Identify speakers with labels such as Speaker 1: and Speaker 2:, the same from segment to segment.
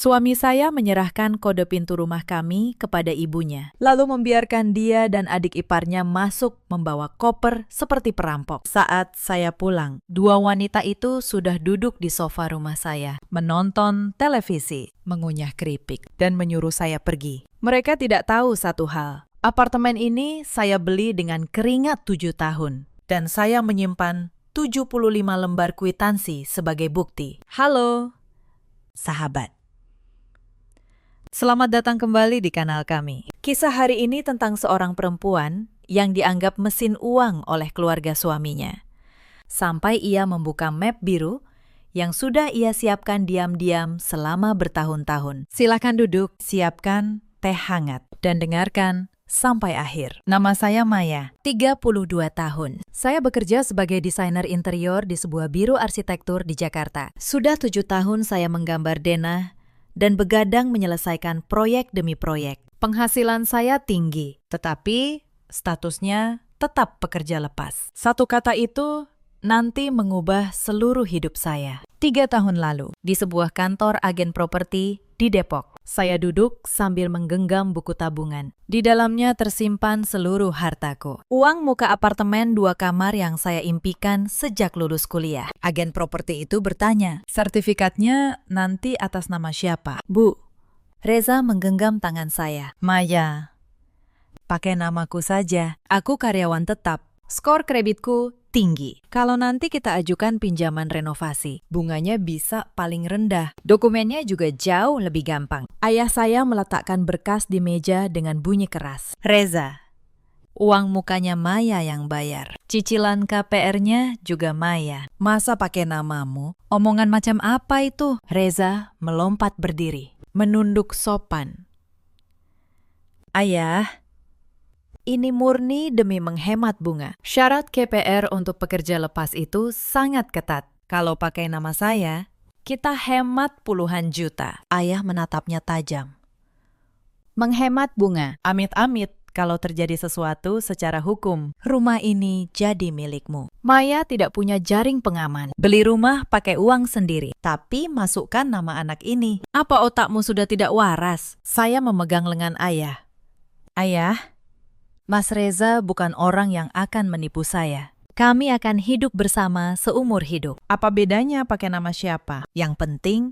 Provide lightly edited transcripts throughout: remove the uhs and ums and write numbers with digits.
Speaker 1: Suami saya menyerahkan kode pintu rumah kami kepada ibunya, lalu membiarkan dia dan adik iparnya masuk membawa koper seperti perampok. Saat saya pulang, dua wanita itu sudah duduk di sofa rumah saya, menonton televisi, mengunyah keripik, dan menyuruh saya pergi. Mereka tidak tahu satu hal. Apartemen ini saya beli dengan keringat 7 tahun, dan saya menyimpan 75 lembar kwitansi sebagai bukti. Halo, sahabat. Selamat datang kembali di kanal kami. Kisah hari ini tentang seorang perempuan yang dianggap mesin uang oleh keluarga suaminya. Sampai ia membuka map biru yang sudah ia siapkan diam-diam selama bertahun-tahun. Silakan duduk, siapkan teh hangat, dan dengarkan sampai akhir. Nama saya Maya, 32 tahun. Saya bekerja sebagai desainer interior di sebuah biro arsitektur di Jakarta. Sudah 7 tahun saya menggambar denah dan begadang menyelesaikan proyek demi proyek. Penghasilan saya tinggi, tetapi statusnya tetap pekerja lepas. Satu kata itu nanti mengubah seluruh hidup saya. 3 tahun lalu, di sebuah kantor agen properti di Depok, saya duduk sambil menggenggam buku tabungan. Di dalamnya tersimpan seluruh hartaku. Uang muka apartemen 2 kamar yang saya impikan sejak lulus kuliah. Agen properti itu bertanya, sertifikatnya nanti atas nama siapa? Bu, Reza menggenggam tangan saya. Maya, pakai namaku saja. Aku karyawan tetap. Skor kreditku tinggi. Kalau nanti kita ajukan pinjaman renovasi, bunganya bisa paling rendah. Dokumennya juga jauh lebih gampang. Ayah saya meletakkan berkas di meja dengan bunyi keras. Reza, uang mukanya Maya yang bayar. Cicilan KPR-nya juga Maya. Masa pakai namamu? Omongan macam apa itu? Reza melompat berdiri, menunduk sopan. Ayah, ini murni demi menghemat bunga. Syarat KPR untuk pekerja lepas itu sangat ketat. Kalau pakai nama saya, kita hemat puluhan juta. Ayah menatapnya tajam. Menghemat bunga? Amit-amit kalau terjadi sesuatu secara hukum. Rumah ini jadi milikmu. Maya tidak punya jaring pengaman. Beli rumah pakai uang sendiri. Tapi masukkan nama anak ini. Apa otakmu sudah tidak waras? Saya memegang lengan ayah. Ayah, Mas Reza bukan orang yang akan menipu saya. Kami akan hidup bersama seumur hidup. Apa bedanya pakai nama siapa? Yang penting,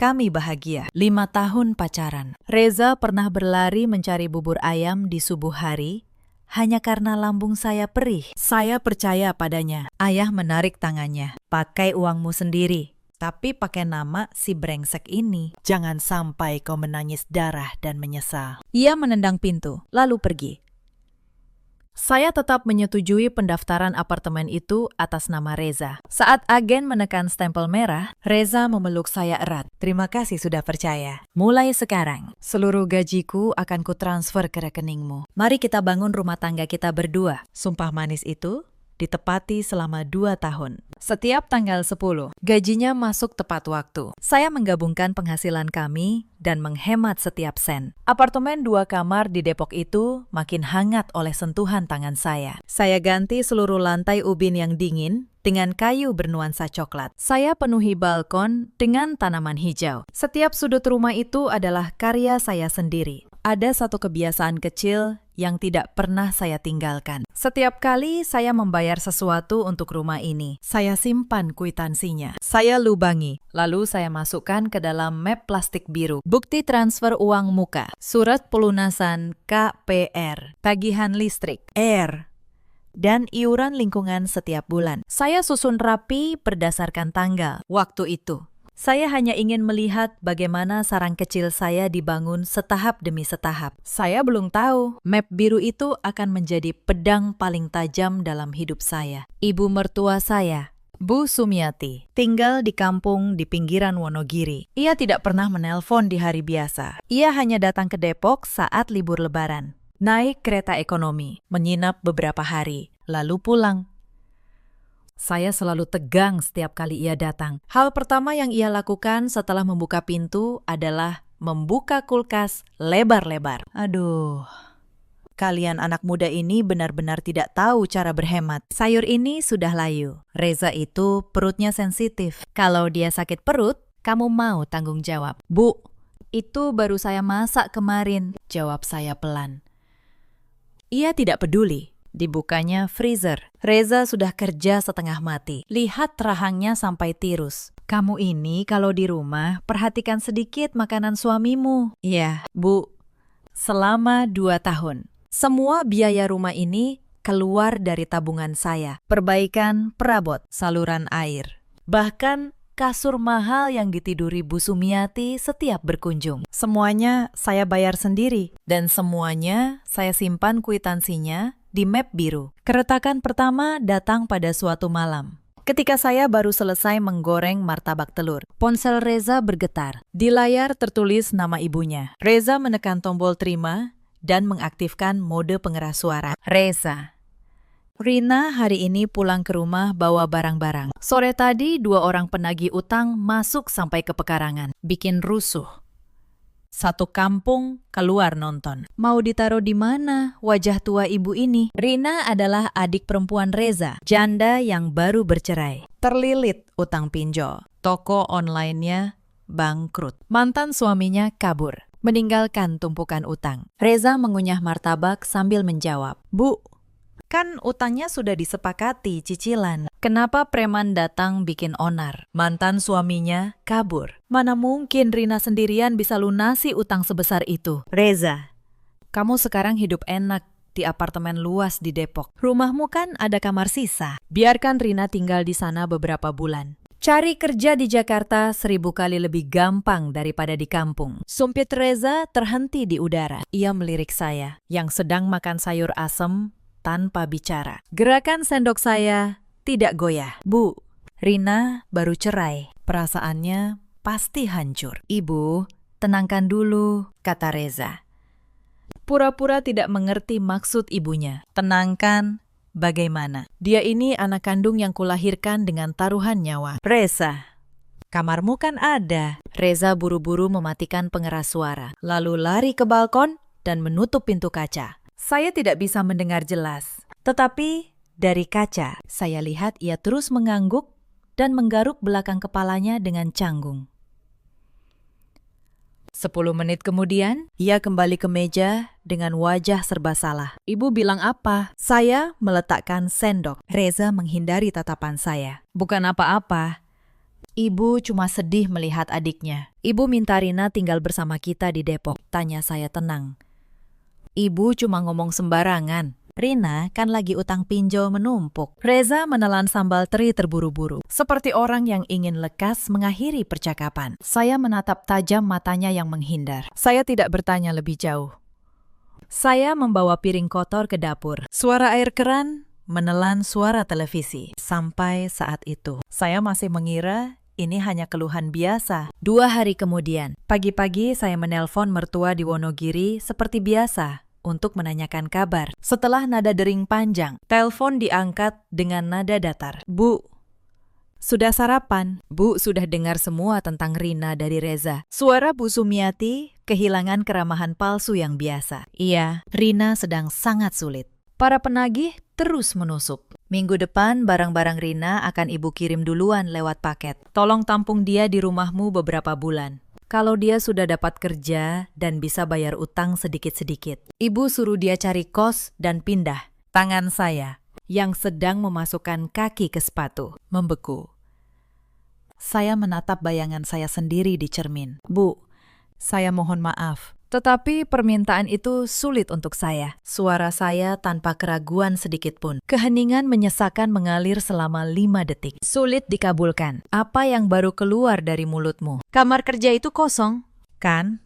Speaker 1: kami bahagia. 5 tahun pacaran. Reza pernah berlari mencari bubur ayam di subuh hari hanya karena lambung saya perih. Saya percaya padanya. Ayah menarik tangannya. Pakai uangmu sendiri. Tapi pakai nama si brengsek ini. Jangan sampai kau menangis darah dan menyesal. Ia menendang pintu, lalu pergi. Saya tetap menyetujui pendaftaran apartemen itu atas nama Reza. Saat agen menekan stempel merah, Reza memeluk saya erat. Terima kasih sudah percaya. Mulai sekarang, seluruh gajiku akan kutransfer ke rekeningmu. Mari kita bangun rumah tangga kita berdua. Sumpah manis itu ditepati selama 2 tahun. Setiap tanggal 10, gajinya masuk tepat waktu. Saya menggabungkan penghasilan kami dan menghemat setiap sen. Apartemen 2 kamar di Depok itu makin hangat oleh sentuhan tangan saya. Saya ganti seluruh lantai ubin yang dingin dengan kayu bernuansa coklat. Saya penuhi balkon dengan tanaman hijau. Setiap sudut rumah itu adalah karya saya sendiri. Ada satu kebiasaan kecil yang tidak pernah saya tinggalkan. Setiap kali saya membayar sesuatu untuk rumah ini, saya simpan kwitansinya. Saya lubangi, lalu saya masukkan ke dalam map plastik biru. Bukti transfer uang muka, surat pelunasan KPR, tagihan listrik, air, dan iuran lingkungan setiap bulan. Saya susun rapi berdasarkan tanggal. Waktu itu, saya hanya ingin melihat bagaimana sarang kecil saya dibangun setahap demi setahap. Saya belum tahu map biru itu akan menjadi pedang paling tajam dalam hidup saya. Ibu mertua saya, Bu Sumiati, tinggal di kampung di pinggiran Wonogiri. Ia tidak pernah menelpon di hari biasa. Ia hanya datang ke Depok saat libur Lebaran. Naik kereta ekonomi, menginap beberapa hari, lalu pulang. Saya selalu tegang setiap kali ia datang. Hal pertama yang ia lakukan setelah membuka pintu adalah membuka kulkas lebar-lebar. Aduh, kalian anak muda ini benar-benar tidak tahu cara berhemat. Sayur ini sudah layu. Reza itu perutnya sensitif. Kalau dia sakit perut, kamu mau tanggung jawab. Bu, Itu baru saya masak kemarin, jawab saya pelan. Ia tidak peduli. Dibukanya freezer. Reza sudah kerja setengah mati. Lihat rahangnya sampai tirus. Kamu ini kalau di rumah, perhatikan sedikit makanan suamimu. Iya, Bu. Selama 2 tahun. Semua biaya rumah ini keluar dari tabungan saya. Perbaikan perabot, saluran air. Bahkan kasur mahal yang ditiduri Bu Sumiati setiap berkunjung. Semuanya saya bayar sendiri. Dan semuanya saya simpan kwitansinya di map biru. Keretakan pertama datang pada suatu malam. Ketika saya baru selesai menggoreng martabak telur, ponsel Reza bergetar. Di layar tertulis nama ibunya. Reza menekan tombol terima dan mengaktifkan mode pengeras suara. Reza. Rina hari ini pulang ke rumah bawa barang-barang. Sore tadi 2 orang penagih utang masuk sampai ke pekarangan. Bikin rusuh. Satu kampung keluar nonton. Mau ditaruh di mana wajah tua ibu ini? Rina adalah adik perempuan Reza, janda yang baru bercerai. Terlilit utang pinjol. Toko online-nya bangkrut. Mantan suaminya kabur, meninggalkan tumpukan utang. Reza mengunyah martabak sambil menjawab, Bu, kan utangnya sudah disepakati cicilan. Kenapa preman datang bikin onar? Mantan suaminya kabur. Mana mungkin Rina sendirian bisa lunasi utang sebesar itu? Reza, kamu sekarang hidup enak di apartemen luas di Depok. Rumahmu kan ada kamar sisa. Biarkan Rina tinggal di sana beberapa bulan. Cari kerja di Jakarta 1000 kali lebih gampang daripada di kampung. Sumpit Reza terhenti di udara. Ia melirik saya yang sedang makan sayur asem tanpa bicara. Gerakan sendok saya tidak goyah. Bu, Rina baru cerai. Perasaannya pasti hancur. Ibu, tenangkan dulu, kata Reza. Pura-pura tidak mengerti maksud ibunya. Tenangkan bagaimana? Dia ini anak kandung yang kulahirkan dengan taruhan nyawa. Reza, kamarmu kan ada. Reza buru-buru mematikan pengeras suara, lalu lari ke balkon dan menutup pintu kaca. Saya tidak bisa mendengar jelas, tetapi dari kaca saya lihat ia terus mengangguk dan menggaruk belakang kepalanya dengan canggung. 10 menit kemudian, ia kembali ke meja dengan wajah serba salah. Ibu bilang apa? Saya meletakkan sendok. Reza menghindari tatapan saya. Bukan apa-apa. Ibu cuma sedih melihat adiknya. Ibu minta Rina tinggal bersama kita di Depok, tanya saya tenang. Ibu cuma ngomong sembarangan. Rina kan lagi utang pinjol menumpuk. Reza menelan sambal teri terburu-buru, seperti orang yang ingin lekas mengakhiri percakapan. Saya menatap tajam matanya yang menghindar. Saya tidak bertanya lebih jauh. Saya membawa piring kotor ke dapur. Suara air keran menelan suara televisi. Sampai saat itu, saya masih mengira ini hanya keluhan biasa. 2 hari kemudian, pagi-pagi saya menelpon mertua di Wonogiri seperti biasa untuk menanyakan kabar. Setelah nada dering panjang, telepon diangkat dengan nada datar. Bu, sudah sarapan? Bu sudah dengar semua tentang Rina dari Reza. Suara Bu Sumiati kehilangan keramahan palsu yang biasa. Iya, Rina sedang sangat sulit. Para penagih terus menusuk. Minggu depan barang-barang Rina akan ibu kirim duluan lewat paket. Tolong tampung dia di rumahmu beberapa bulan. Kalau dia sudah dapat kerja dan bisa bayar utang sedikit-sedikit, ibu suruh dia cari kos dan pindah. Tangan saya yang sedang memasukkan kaki ke sepatu membeku. Saya menatap bayangan saya sendiri di cermin. Bu, saya mohon maaf. Tetapi permintaan itu sulit untuk saya. Suara saya tanpa keraguan sedikit pun. Keheningan menyesakan mengalir selama 5 detik. Sulit dikabulkan. Apa yang baru keluar dari mulutmu? Kamar kerja itu kosong, kan?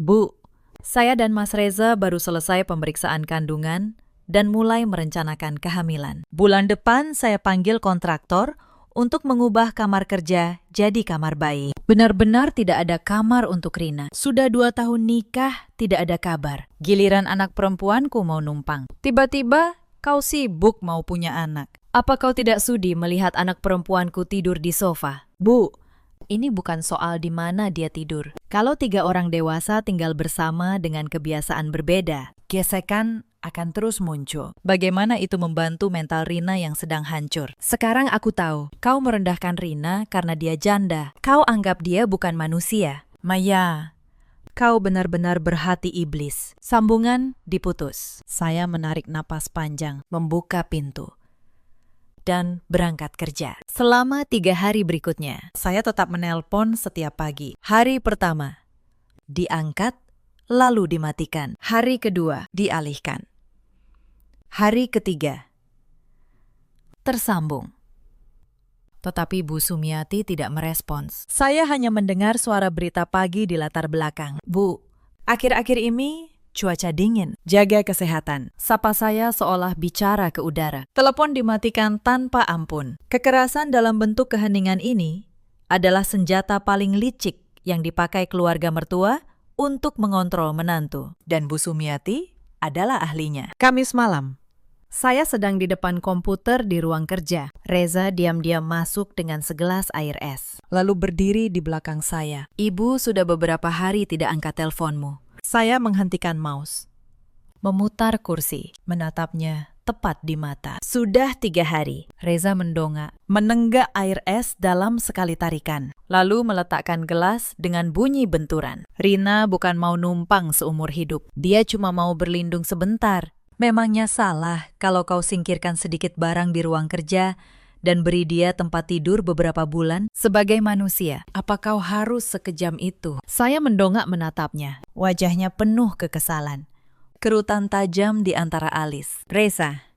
Speaker 1: Bu, saya dan Mas Reza baru selesai pemeriksaan kandungan dan mulai merencanakan kehamilan. Bulan depan saya panggil kontraktor untuk mengubah kamar kerja jadi kamar bayi. Benar-benar tidak ada kamar untuk Rina. Sudah 2 tahun nikah, tidak ada kabar. Giliran anak perempuanku mau numpang. Tiba-tiba kau sibuk mau punya anak. Apa kau tidak sudi melihat anak perempuanku tidur di sofa? Bu, ini bukan soal di mana dia tidur. Kalau 3 orang dewasa tinggal bersama dengan kebiasaan berbeda, gesekan akan terus muncul. Bagaimana itu membantu mental Rina yang sedang hancur? Sekarang aku tahu, kau merendahkan Rina karena dia janda. Kau anggap dia bukan manusia. Maya, Kau benar-benar berhati iblis. Sambungan diputus. Saya menarik napas panjang, membuka pintu, dan berangkat kerja. Selama 3 hari berikutnya, saya tetap menelpon setiap pagi. Hari pertama, diangkat, lalu dimatikan. Hari kedua, dialihkan. Hari ketiga, tersambung. Tetapi Bu Sumiati tidak merespons. Saya hanya mendengar suara berita pagi di latar belakang. Bu, akhir-akhir ini cuaca dingin. Jaga kesehatan. Sapa saya seolah bicara ke udara. Telepon dimatikan tanpa ampun. Kekerasan dalam bentuk keheningan ini adalah senjata paling licik yang dipakai keluarga mertua untuk mengontrol menantu. Dan Bu Sumiati adalah ahlinya. Kamis malam, saya sedang di depan komputer di ruang kerja. Reza diam-diam masuk dengan segelas air es, lalu berdiri di belakang saya. Ibu sudah beberapa hari tidak angkat teleponmu. Saya menghentikan mouse, memutar kursi, menatapnya tepat di mata. Sudah 3 hari. Reza mendongak, menenggak air es dalam sekali tarikan, lalu meletakkan gelas dengan bunyi benturan. Rina bukan mau numpang seumur hidup. Dia cuma mau berlindung sebentar. Memangnya salah kalau kau singkirkan sedikit barang di ruang kerja dan beri dia tempat tidur beberapa bulan? Sebagai manusia, apa kau harus sekejam itu? Saya mendongak menatapnya. Wajahnya penuh kekesalan. Kerutan tajam di antara alis. Reza,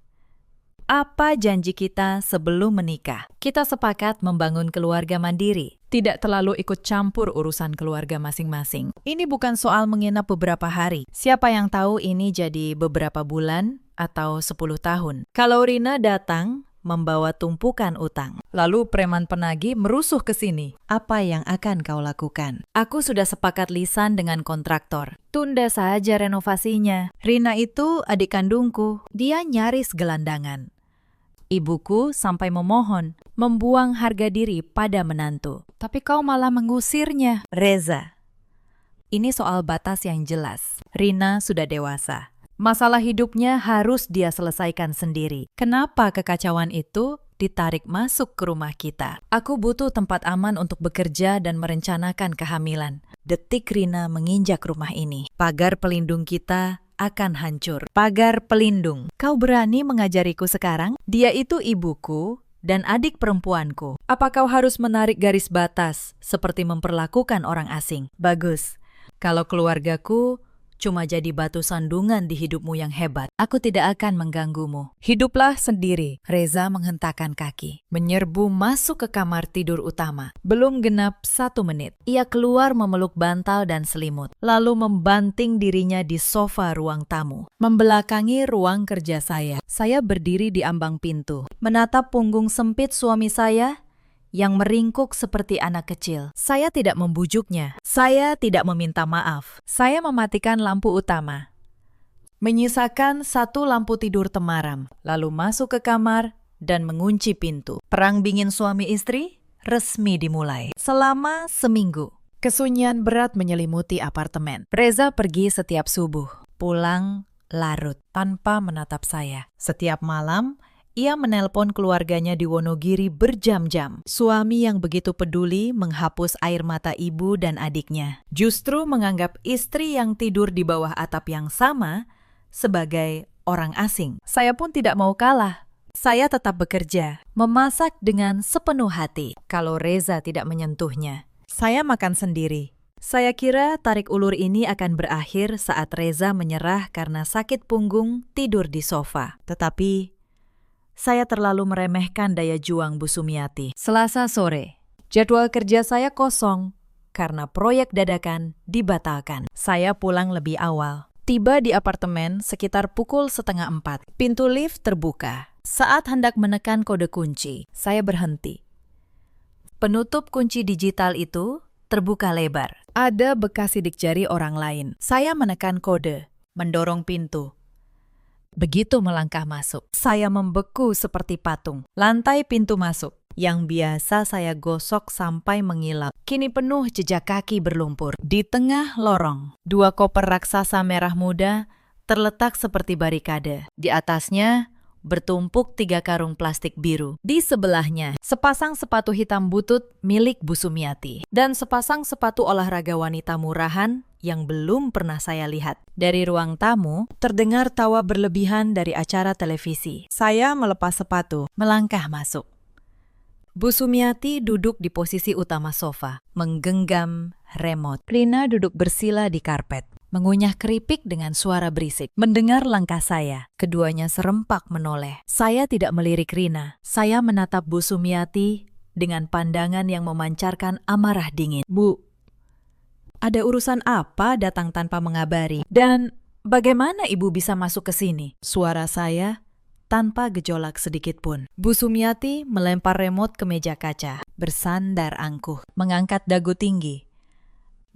Speaker 1: apa janji kita sebelum menikah? Kita sepakat membangun keluarga mandiri, tidak terlalu ikut campur urusan keluarga masing-masing. Ini bukan soal menginap beberapa hari. Siapa yang tahu ini jadi beberapa bulan atau 10 tahun. Kalau Rina datang membawa tumpukan utang, lalu preman penagih merusuh ke sini, apa yang akan kau lakukan? Aku sudah sepakat lisan dengan kontraktor. Tunda saja renovasinya. Rina itu adik kandungku. Dia nyaris gelandangan. Ibuku sampai memohon, membuang harga diri pada menantu. Tapi kau malah mengusirnya. Reza, ini soal batas yang jelas. Rina sudah dewasa. Masalah hidupnya harus dia selesaikan sendiri. Kenapa kekacauan itu ditarik masuk ke rumah kita? Aku butuh tempat aman untuk bekerja dan merencanakan kehamilan. Detik Rina menginjak rumah ini, pagar pelindung kita akan hancur. Pagar pelindung. Kau berani mengajariku sekarang? Dia itu ibuku dan adik perempuanku. Apa kau harus menarik garis batas seperti memperlakukan orang asing? Bagus. Kalau keluargaku cuma jadi batu sandungan di hidupmu yang hebat, aku tidak akan mengganggumu. Hiduplah sendiri. Reza menghentakkan kaki, menyerbu masuk ke kamar tidur utama. Belum genap 1 menit, ia keluar memeluk bantal dan selimut, lalu membanting dirinya di sofa ruang tamu, membelakangi ruang kerja saya. Saya berdiri di ambang pintu, menatap punggung sempit suami saya yang meringkuk seperti anak kecil. Saya tidak membujuknya. Saya tidak meminta maaf. Saya mematikan lampu utama, menyisakan 1 lampu tidur temaram, lalu masuk ke kamar dan mengunci pintu. Perang dingin suami istri resmi dimulai. Selama seminggu, kesunyian berat menyelimuti apartemen. Reza pergi setiap subuh, pulang larut tanpa menatap saya. Setiap malam, ia menelpon keluarganya di Wonogiri berjam-jam. Suami yang begitu peduli menghapus air mata ibu dan adiknya. Justru menganggap istri yang tidur di bawah atap yang sama sebagai orang asing. Saya pun tidak mau kalah. Saya tetap bekerja, memasak dengan sepenuh hati. Kalau Reza tidak menyentuhnya, saya makan sendiri. Saya kira tarik ulur ini akan berakhir saat Reza menyerah karena sakit punggung tidur di sofa. Tetapi saya terlalu meremehkan daya juang Bu Sumiati. Selasa sore, jadwal kerja saya kosong karena proyek dadakan dibatalkan. Saya pulang lebih awal. Tiba di apartemen sekitar pukul 3:30. Pintu lift terbuka. Saat hendak menekan kode kunci, saya berhenti. Penutup kunci digital itu terbuka lebar. Ada bekas sidik jari orang lain. Saya menekan kode, mendorong pintu. Begitu melangkah masuk, saya membeku seperti patung. Lantai pintu masuk, yang biasa saya gosok sampai mengilap, kini penuh jejak kaki berlumpur. Di tengah lorong, 2 koper raksasa merah muda terletak seperti barikade. Di atasnya bertumpuk 3 karung plastik biru. Di sebelahnya, sepasang sepatu hitam butut milik Bu Sumiati dan sepasang sepatu olahraga wanita murahan yang belum pernah saya lihat. Dari ruang tamu, terdengar tawa berlebihan dari acara televisi. Saya melepas sepatu, melangkah masuk. Bu Sumiati duduk di posisi utama sofa, menggenggam remote. Rina duduk bersila di karpet, mengunyah keripik dengan suara berisik. Mendengar langkah saya, keduanya serempak menoleh. Saya tidak melirik Rina. Saya menatap Bu Sumiati dengan pandangan yang memancarkan amarah dingin. Bu, ada urusan apa datang tanpa mengabari? Dan bagaimana ibu bisa masuk ke sini? Suara saya tanpa gejolak sedikit pun. Bu Sumiati melempar remote ke meja kaca, bersandar angkuh, mengangkat dagu tinggi.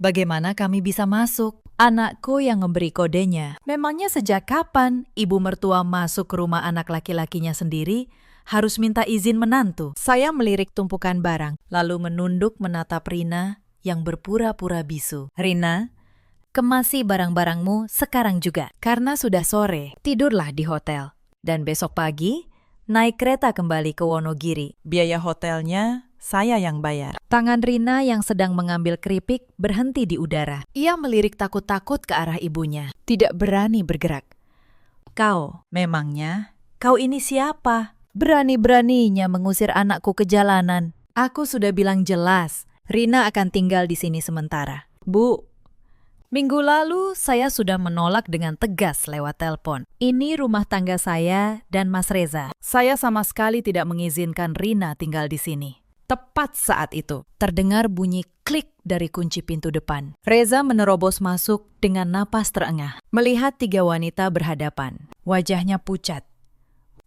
Speaker 1: Bagaimana kami bisa masuk? Anakku yang memberi kodenya. Memangnya sejak kapan ibu mertua masuk ke rumah anak laki-lakinya sendiri harus minta izin menantu? Saya melirik tumpukan barang, lalu menunduk menatap Rina yang berpura-pura bisu. Rina, kemasi barang-barangmu sekarang juga. Karena sudah sore, tidurlah di hotel. Dan besok pagi, naik kereta kembali ke Wonogiri. Biaya hotelnya saya yang bayar. Tangan Rina yang sedang mengambil keripik berhenti di udara. Ia melirik takut-takut ke arah ibunya. Tidak berani bergerak. Kau, memangnya? Kau ini siapa? Berani-beraninya mengusir anakku ke jalanan. Aku sudah bilang jelas, Rina akan tinggal di sini sementara. Bu, minggu lalu saya sudah menolak dengan tegas lewat telepon. Ini rumah tangga saya dan Mas Reza. Saya sama sekali tidak mengizinkan Rina tinggal di sini. Tepat saat itu, terdengar bunyi klik dari kunci pintu depan. Reza menerobos masuk dengan napas terengah, melihat 3 wanita berhadapan. Wajahnya pucat.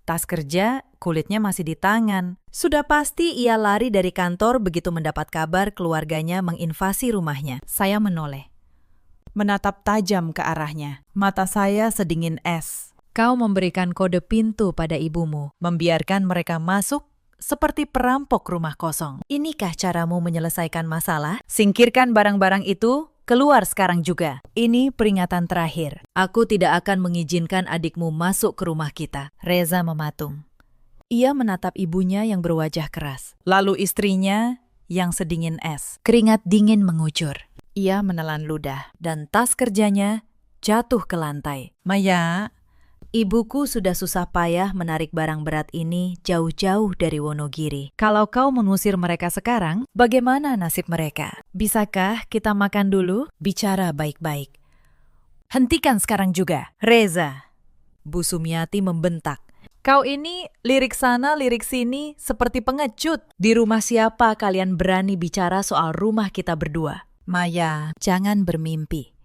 Speaker 1: Tas kerja, kulitnya masih di tangan. Sudah pasti ia lari dari kantor begitu mendapat kabar keluarganya menginvasi rumahnya. Saya menoleh, menatap tajam ke arahnya. Mata saya sedingin es. Kau memberikan kode pintu pada ibumu, membiarkan mereka masuk seperti perampok rumah kosong. Inikah caramu menyelesaikan masalah? Singkirkan barang-barang itu, keluar sekarang juga. Ini peringatan terakhir. Aku tidak akan mengizinkan adikmu masuk ke rumah kita. Reza mematung. Ia menatap ibunya yang berwajah keras. Lalu istrinya yang sedingin es. Keringat dingin mengucur. Ia menelan ludah dan tas kerjanya jatuh ke lantai. Maya, ibuku sudah susah payah menarik barang berat ini jauh-jauh dari Wonogiri. Kalau kau mengusir mereka sekarang, bagaimana nasib mereka? Bisakah kita makan dulu? Bicara baik-baik. Hentikan sekarang juga. Reza, Bu Sumiati membentak. Kau ini lirik sana, lirik sini seperti pengecut. Di rumah siapa kalian berani bicara soal rumah kita berdua? Maya, jangan bermimpi.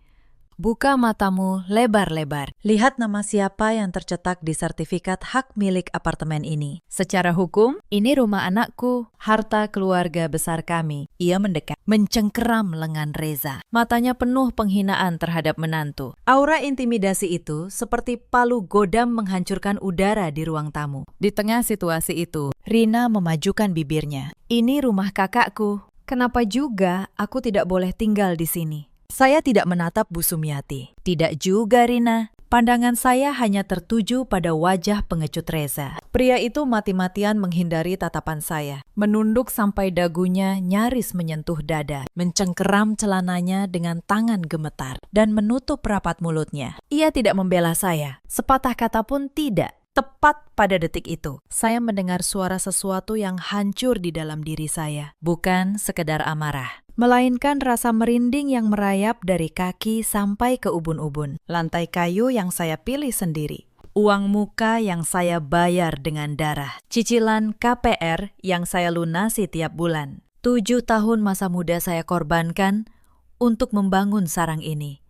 Speaker 1: Buka matamu lebar-lebar. Lihat nama siapa yang tercetak di sertifikat hak milik apartemen ini. Secara hukum, ini rumah anakku, harta keluarga besar kami. Ia mendekat, mencengkeram lengan Reza. Matanya penuh penghinaan terhadap menantu. Aura intimidasi itu seperti palu godam menghancurkan udara di ruang tamu. Di tengah situasi itu, Rina memajukan bibirnya. Ini rumah kakakku. Kenapa juga aku tidak boleh tinggal di sini? Saya tidak menatap Bu Sumiati. Tidak juga, Rina. Pandangan saya hanya tertuju pada wajah pengecut Reza. Pria itu mati-matian menghindari tatapan saya. Menunduk sampai dagunya nyaris menyentuh dada. Mencengkeram celananya dengan tangan gemetar. Dan menutup rapat mulutnya. Ia tidak membela saya. Sepatah kata pun tidak. Tepat pada detik itu, saya mendengar suara sesuatu yang hancur di dalam diri saya. Bukan sekedar amarah, melainkan rasa merinding yang merayap dari kaki sampai ke ubun-ubun. Lantai kayu yang saya pilih sendiri. Uang muka yang saya bayar dengan darah. Cicilan KPR yang saya lunasi tiap bulan. 7 tahun masa muda saya korbankan untuk membangun sarang ini.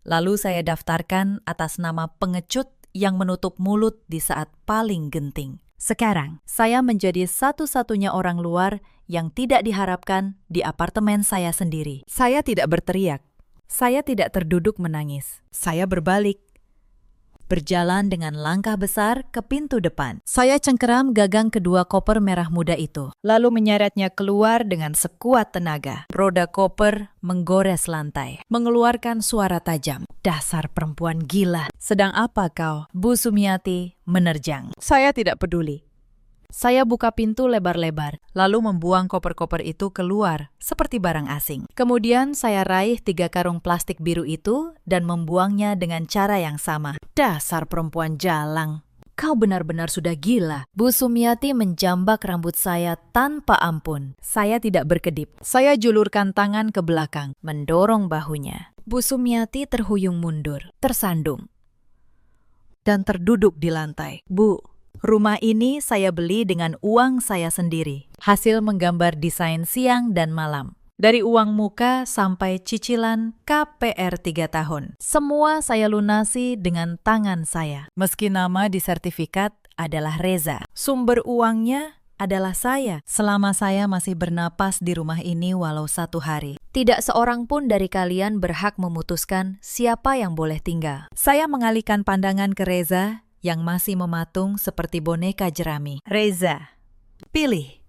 Speaker 1: Lalu saya daftarkan atas nama pengecut yang menutup mulut di saat paling genting. Sekarang, saya menjadi satu-satunya orang luar yang tidak diharapkan di apartemen saya sendiri. Saya tidak berteriak. Saya tidak terduduk menangis. Saya berbalik. Berjalan dengan langkah besar ke pintu depan. Saya cengkeram gagang kedua koper merah muda itu, lalu menyeretnya keluar dengan sekuat tenaga. Roda koper menggores lantai, mengeluarkan suara tajam. Dasar perempuan gila. Sedang apa kau? Bu Sumiati menerjang. Saya tidak peduli. Saya buka pintu lebar-lebar, lalu membuang koper-koper itu keluar seperti barang asing. Kemudian saya raih 3 karung plastik biru itu dan membuangnya dengan cara yang sama. Dasar perempuan jalang. Kau benar-benar sudah gila. Bu Sumiati menjambak rambut saya tanpa ampun. Saya tidak berkedip. Saya julurkan tangan ke belakang, mendorong bahunya. Bu Sumiati terhuyung mundur, tersandung, dan terduduk di lantai. Bu, rumah ini saya beli dengan uang saya sendiri. Hasil menggambar desain siang dan malam. Dari uang muka sampai cicilan KPR 3 tahun. Semua saya lunasi dengan tangan saya. Meski nama di sertifikat adalah Reza. Sumber uangnya adalah saya. Selama saya masih bernapas di rumah ini walau 1 hari. Tidak seorang pun dari kalian berhak memutuskan siapa yang boleh tinggal. Saya mengalihkan pandangan ke Reza yang masih mematung seperti boneka jerami. Reza, pilih.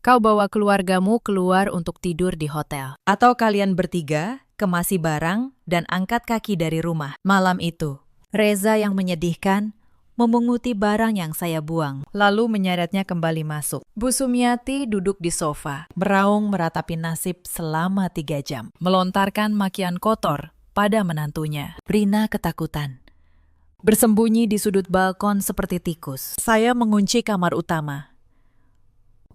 Speaker 1: Kau bawa keluargamu keluar untuk tidur di hotel. Atau kalian bertiga kemasi barang dan angkat kaki dari rumah. Malam itu, Reza yang menyedihkan memunguti barang yang saya buang, lalu menyeretnya kembali masuk. Bu Sumiati duduk di sofa, meraung meratapi nasib selama 3 jam, melontarkan makian kotor pada menantunya. Rina ketakutan, bersembunyi di sudut balkon seperti tikus. Saya mengunci kamar utama,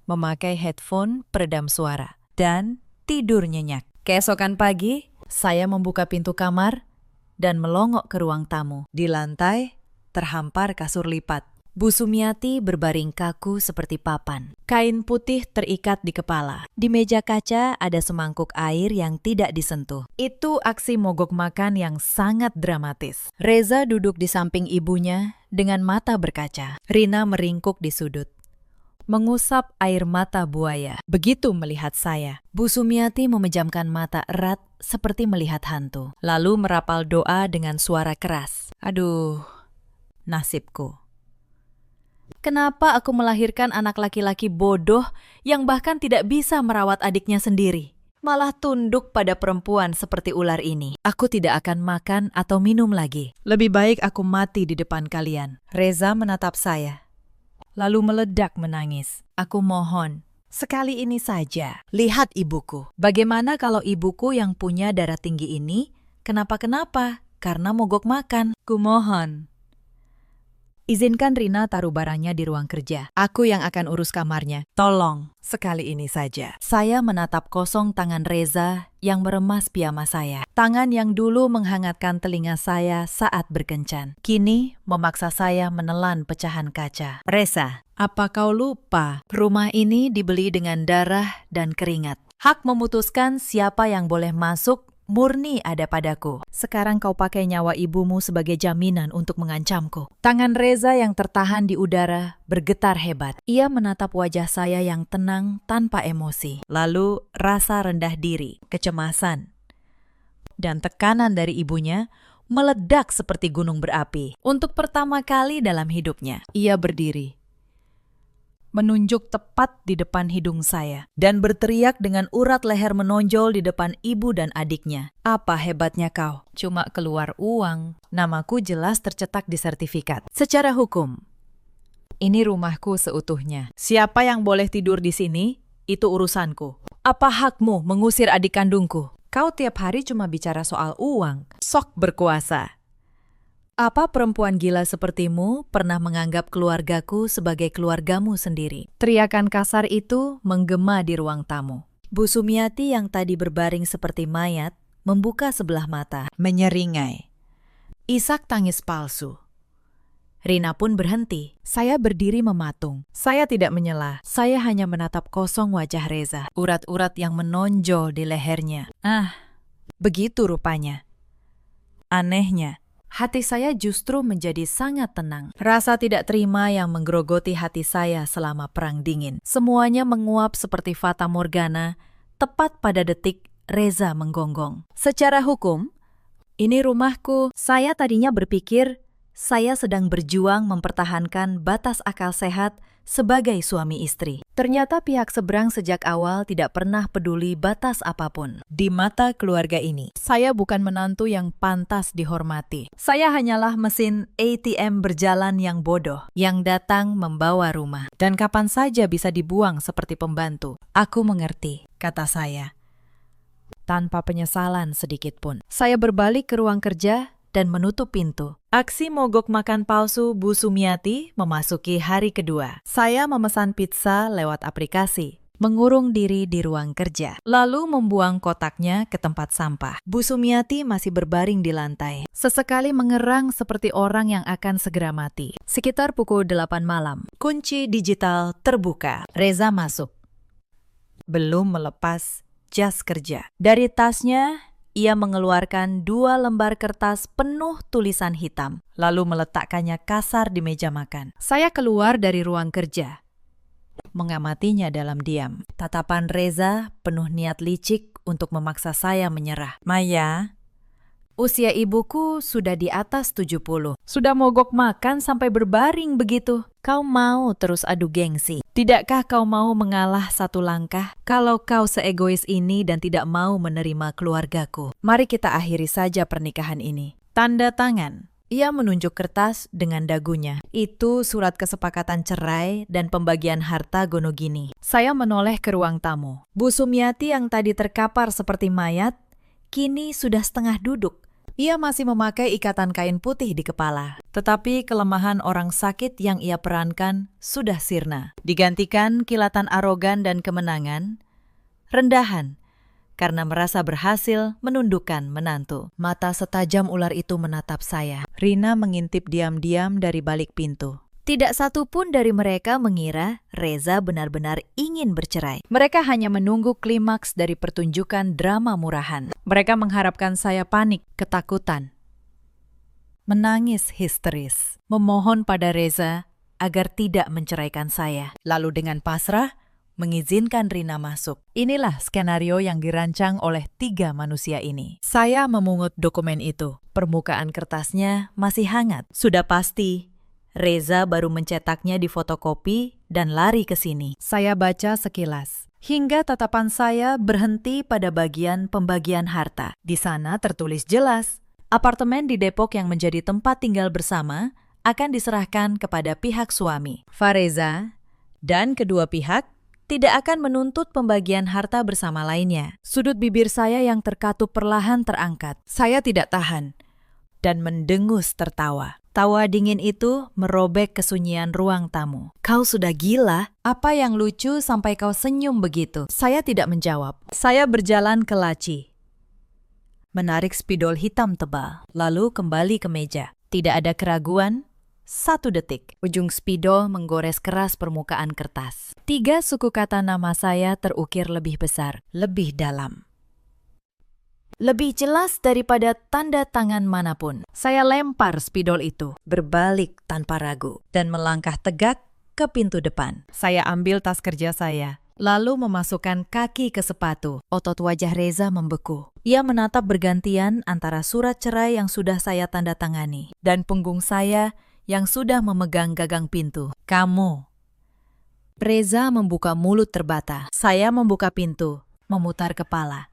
Speaker 1: memakai headphone peredam suara, dan tidur nyenyak. Keesokan pagi, saya membuka pintu kamar dan melongok ke ruang tamu. Di lantai, terhampar kasur lipat. Bu Sumiati berbaring kaku seperti papan. Kain putih terikat di kepala. Di meja kaca ada semangkuk air yang tidak disentuh. Itu aksi mogok makan yang sangat dramatis. Reza duduk di samping ibunya dengan mata berkaca. Rina meringkuk di sudut, mengusap air mata buaya. Begitu melihat saya, Bu Sumiati memejamkan mata erat seperti melihat hantu. Lalu merapal doa dengan suara keras. Aduh, nasibku. Kenapa aku melahirkan anak laki-laki bodoh yang bahkan tidak bisa merawat adiknya sendiri? Malah tunduk pada perempuan seperti ular ini. Aku tidak akan makan atau minum lagi. Lebih baik aku mati di depan kalian. Reza menatap saya, lalu meledak menangis. Aku mohon, sekali ini saja, lihat ibuku. Bagaimana kalau ibuku yang punya darah tinggi ini kenapa-kenapa karena mogok makan? Kumohon, izinkan Rina taruh barangnya di ruang kerja. Aku yang akan urus kamarnya. Tolong, sekali ini saja. Saya menatap kosong tangan Reza yang meremas piyama saya. Tangan yang dulu menghangatkan telinga saya saat berkencan, kini memaksa saya menelan pecahan kaca. Reza, apa kau lupa? Rumah ini dibeli dengan darah dan keringat. Hak memutuskan siapa yang boleh masuk murni ada padaku. Sekarang kau pakai nyawa ibumu sebagai jaminan untuk mengancamku. Tangan Reza yang tertahan di udara bergetar hebat. Ia menatap wajah saya yang tenang tanpa emosi. Lalu rasa rendah diri, kecemasan, dan tekanan dari ibunya meledak seperti gunung berapi. Untuk pertama kali dalam hidupnya, ia berdiri, menunjuk tepat di depan hidung saya, dan berteriak dengan urat leher menonjol di depan ibu dan adiknya. Apa hebatnya kau? Cuma keluar uang. Namaku jelas tercetak di sertifikat. Secara hukum, ini rumahku seutuhnya. Siapa yang boleh tidur di sini, itu urusanku. Apa hakmu mengusir adik kandungku? Kau tiap hari cuma bicara soal uang. Sok berkuasa. Apa perempuan gila sepertimu pernah menganggap keluargaku sebagai keluargamu sendiri? Teriakan kasar itu menggema di ruang tamu. Bu Sumiati yang tadi berbaring seperti mayat, membuka sebelah mata, menyeringai. Isak tangis palsu. Rina pun berhenti. Saya berdiri mematung. Saya tidak menyela. Saya hanya menatap kosong wajah Reza. Urat-urat yang menonjol di lehernya. Begitu rupanya. Anehnya, hati saya justru menjadi sangat tenang. Rasa tidak terima yang menggerogoti hati saya selama Perang Dingin. Semuanya menguap seperti fata morgana, tepat pada detik Reza menggonggong. Secara hukum, ini rumahku. Saya tadinya berpikir saya sedang berjuang mempertahankan batas akal sehat sebagai suami istri. Ternyata pihak seberang sejak awal tidak pernah peduli batas apapun. Di mata keluarga ini, saya bukan menantu yang pantas dihormati. Saya hanyalah mesin ATM berjalan yang bodoh, yang datang membawa rumah. Dan kapan saja bisa dibuang seperti pembantu. Aku mengerti, kata saya. Tanpa penyesalan sedikit pun. Saya berbalik ke ruang kerja dan menutup pintu. Aksi mogok makan palsu Bu Sumiati memasuki hari kedua. Saya memesan pizza lewat aplikasi, mengurung diri di ruang kerja, lalu membuang kotaknya ke tempat sampah. Bu Sumiati masih berbaring di lantai, sesekali mengerang seperti orang yang akan segera mati. Sekitar pukul 8 malam, kunci digital terbuka. Reza masuk. Belum melepas jas kerja. Dari tasnya, ia mengeluarkan 2 lembar kertas penuh tulisan hitam, lalu meletakkannya kasar di meja makan. Saya keluar dari ruang kerja, mengamatinya dalam diam. Tatapan Reza penuh niat licik untuk memaksa saya menyerah. Maya, usia ibuku sudah di atas 70. Sudah mogok makan sampai berbaring begitu. Kau mau terus adu gengsi? Tidakkah kau mau mengalah satu langkah? Kalau kau seegois ini dan tidak mau menerima keluargaku, mari kita akhiri saja pernikahan ini. Tanda tangan. Ia menunjuk kertas dengan dagunya. Itu surat kesepakatan cerai dan pembagian harta Gonogini. Saya menoleh ke ruang tamu. Bu Sumiati yang tadi terkapar seperti mayat, kini sudah setengah duduk. Ia masih memakai ikatan kain putih di kepala. Tetapi kelemahan orang sakit yang ia perankan sudah sirna. Digantikan kilatan arogan dan kemenangan, rendahan, karena merasa berhasil menundukkan menantu. Mata setajam ular itu menatap saya. Rina mengintip diam-diam dari balik pintu. Tidak satu pun dari mereka mengira Reza benar-benar ingin bercerai. Mereka hanya menunggu klimaks dari pertunjukan drama murahan. Mereka mengharapkan saya panik, ketakutan, menangis histeris, memohon pada Reza agar tidak menceraikan saya. Lalu dengan pasrah, mengizinkan Rina masuk. Inilah skenario yang dirancang oleh 3 manusia ini. Saya memungut dokumen itu. Permukaan kertasnya masih hangat. Sudah pasti Reza baru mencetaknya di fotokopi dan lari ke sini. Saya baca sekilas, hingga tatapan saya berhenti pada bagian pembagian harta. Di sana tertulis jelas, apartemen di Depok yang menjadi tempat tinggal bersama akan diserahkan kepada pihak suami, Fareza, dan kedua pihak tidak akan menuntut pembagian harta bersama lainnya. Sudut bibir saya yang terkatup perlahan terangkat. Saya tidak tahan dan mendengus tertawa. Tawa dingin itu merobek kesunyian ruang tamu. Kau sudah gila? Apa yang lucu sampai kau senyum begitu? Saya tidak menjawab. Saya berjalan ke laci, menarik spidol hitam tebal, lalu kembali ke meja. Tidak ada keraguan. 1 detik. Ujung spidol menggores keras permukaan kertas. 3 suku kata nama saya terukir lebih besar, lebih dalam. Lebih jelas daripada tanda tangan manapun. Saya lempar spidol itu, berbalik tanpa ragu, dan melangkah tegak ke pintu depan. Saya ambil tas kerja saya, lalu memasukkan kaki ke sepatu. Otot wajah Reza membeku. Ia menatap bergantian antara surat cerai yang sudah saya tanda tangani, dan punggung saya yang sudah memegang gagang pintu. Kamu. Reza membuka mulut terbata. Saya membuka pintu, memutar kepala,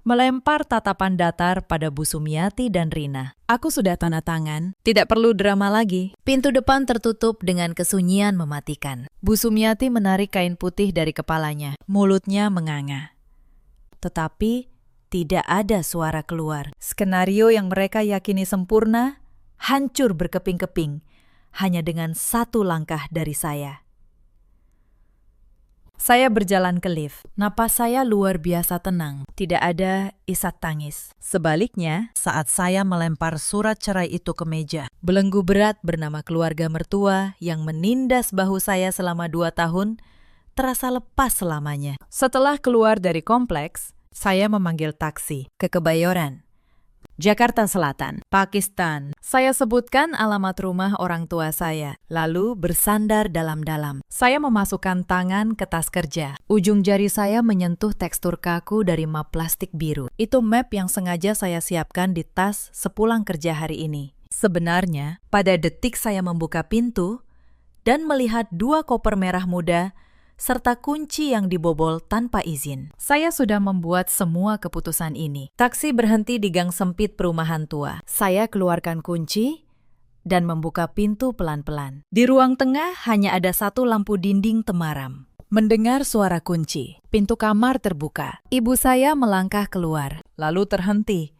Speaker 1: melempar tatapan datar pada Bu Sumiati dan Rina. Aku sudah tanda tangan, tidak perlu drama lagi. Pintu depan tertutup dengan kesunyian mematikan. Bu Sumiati menarik kain putih dari kepalanya. Mulutnya menganga. Tetapi tidak ada suara keluar. Skenario yang mereka yakini sempurna, hancur berkeping-keping, hanya dengan 1 langkah dari saya. Saya berjalan ke lift. Napas saya luar biasa tenang. Tidak ada isak tangis. Sebaliknya, saat saya melempar surat cerai itu ke meja, belenggu berat bernama keluarga mertua yang menindas bahu saya selama 2 tahun, terasa lepas selamanya. Setelah keluar dari kompleks, saya memanggil taksi ke Kebayoran, Jakarta Selatan, Pakistan. Saya sebutkan alamat rumah orang tua saya, lalu bersandar dalam-dalam. Saya memasukkan tangan ke tas kerja. Ujung jari saya menyentuh tekstur kaku dari map plastik biru. Itu map yang sengaja saya siapkan di tas sepulang kerja hari ini. Sebenarnya, pada detik saya membuka pintu dan melihat 2 koper merah muda serta kunci yang dibobol tanpa izin. Saya sudah membuat semua keputusan ini. Taksi berhenti di gang sempit perumahan tua. Saya keluarkan kunci dan membuka pintu pelan-pelan. Di ruang tengah hanya ada 1 lampu dinding temaram. Mendengar suara kunci, pintu kamar terbuka. Ibu saya melangkah keluar, lalu terhenti,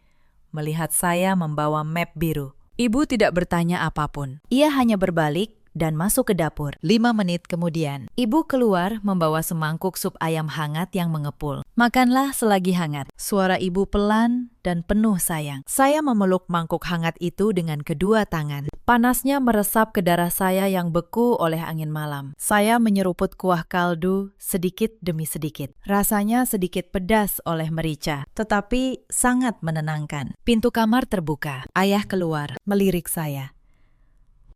Speaker 1: melihat saya membawa map biru. Ibu tidak bertanya apapun. Ia hanya berbalik dan masuk ke dapur. 5 menit kemudian, ibu keluar membawa semangkuk sup ayam hangat yang mengepul. Makanlah selagi hangat. Suara ibu pelan dan penuh sayang. Saya memeluk mangkuk hangat itu dengan kedua tangan. Panasnya meresap ke darah saya yang beku oleh angin malam. Saya menyeruput kuah kaldu sedikit demi sedikit. Rasanya sedikit pedas oleh merica, tetapi sangat menenangkan. Pintu kamar terbuka. Ayah keluar, melirik saya.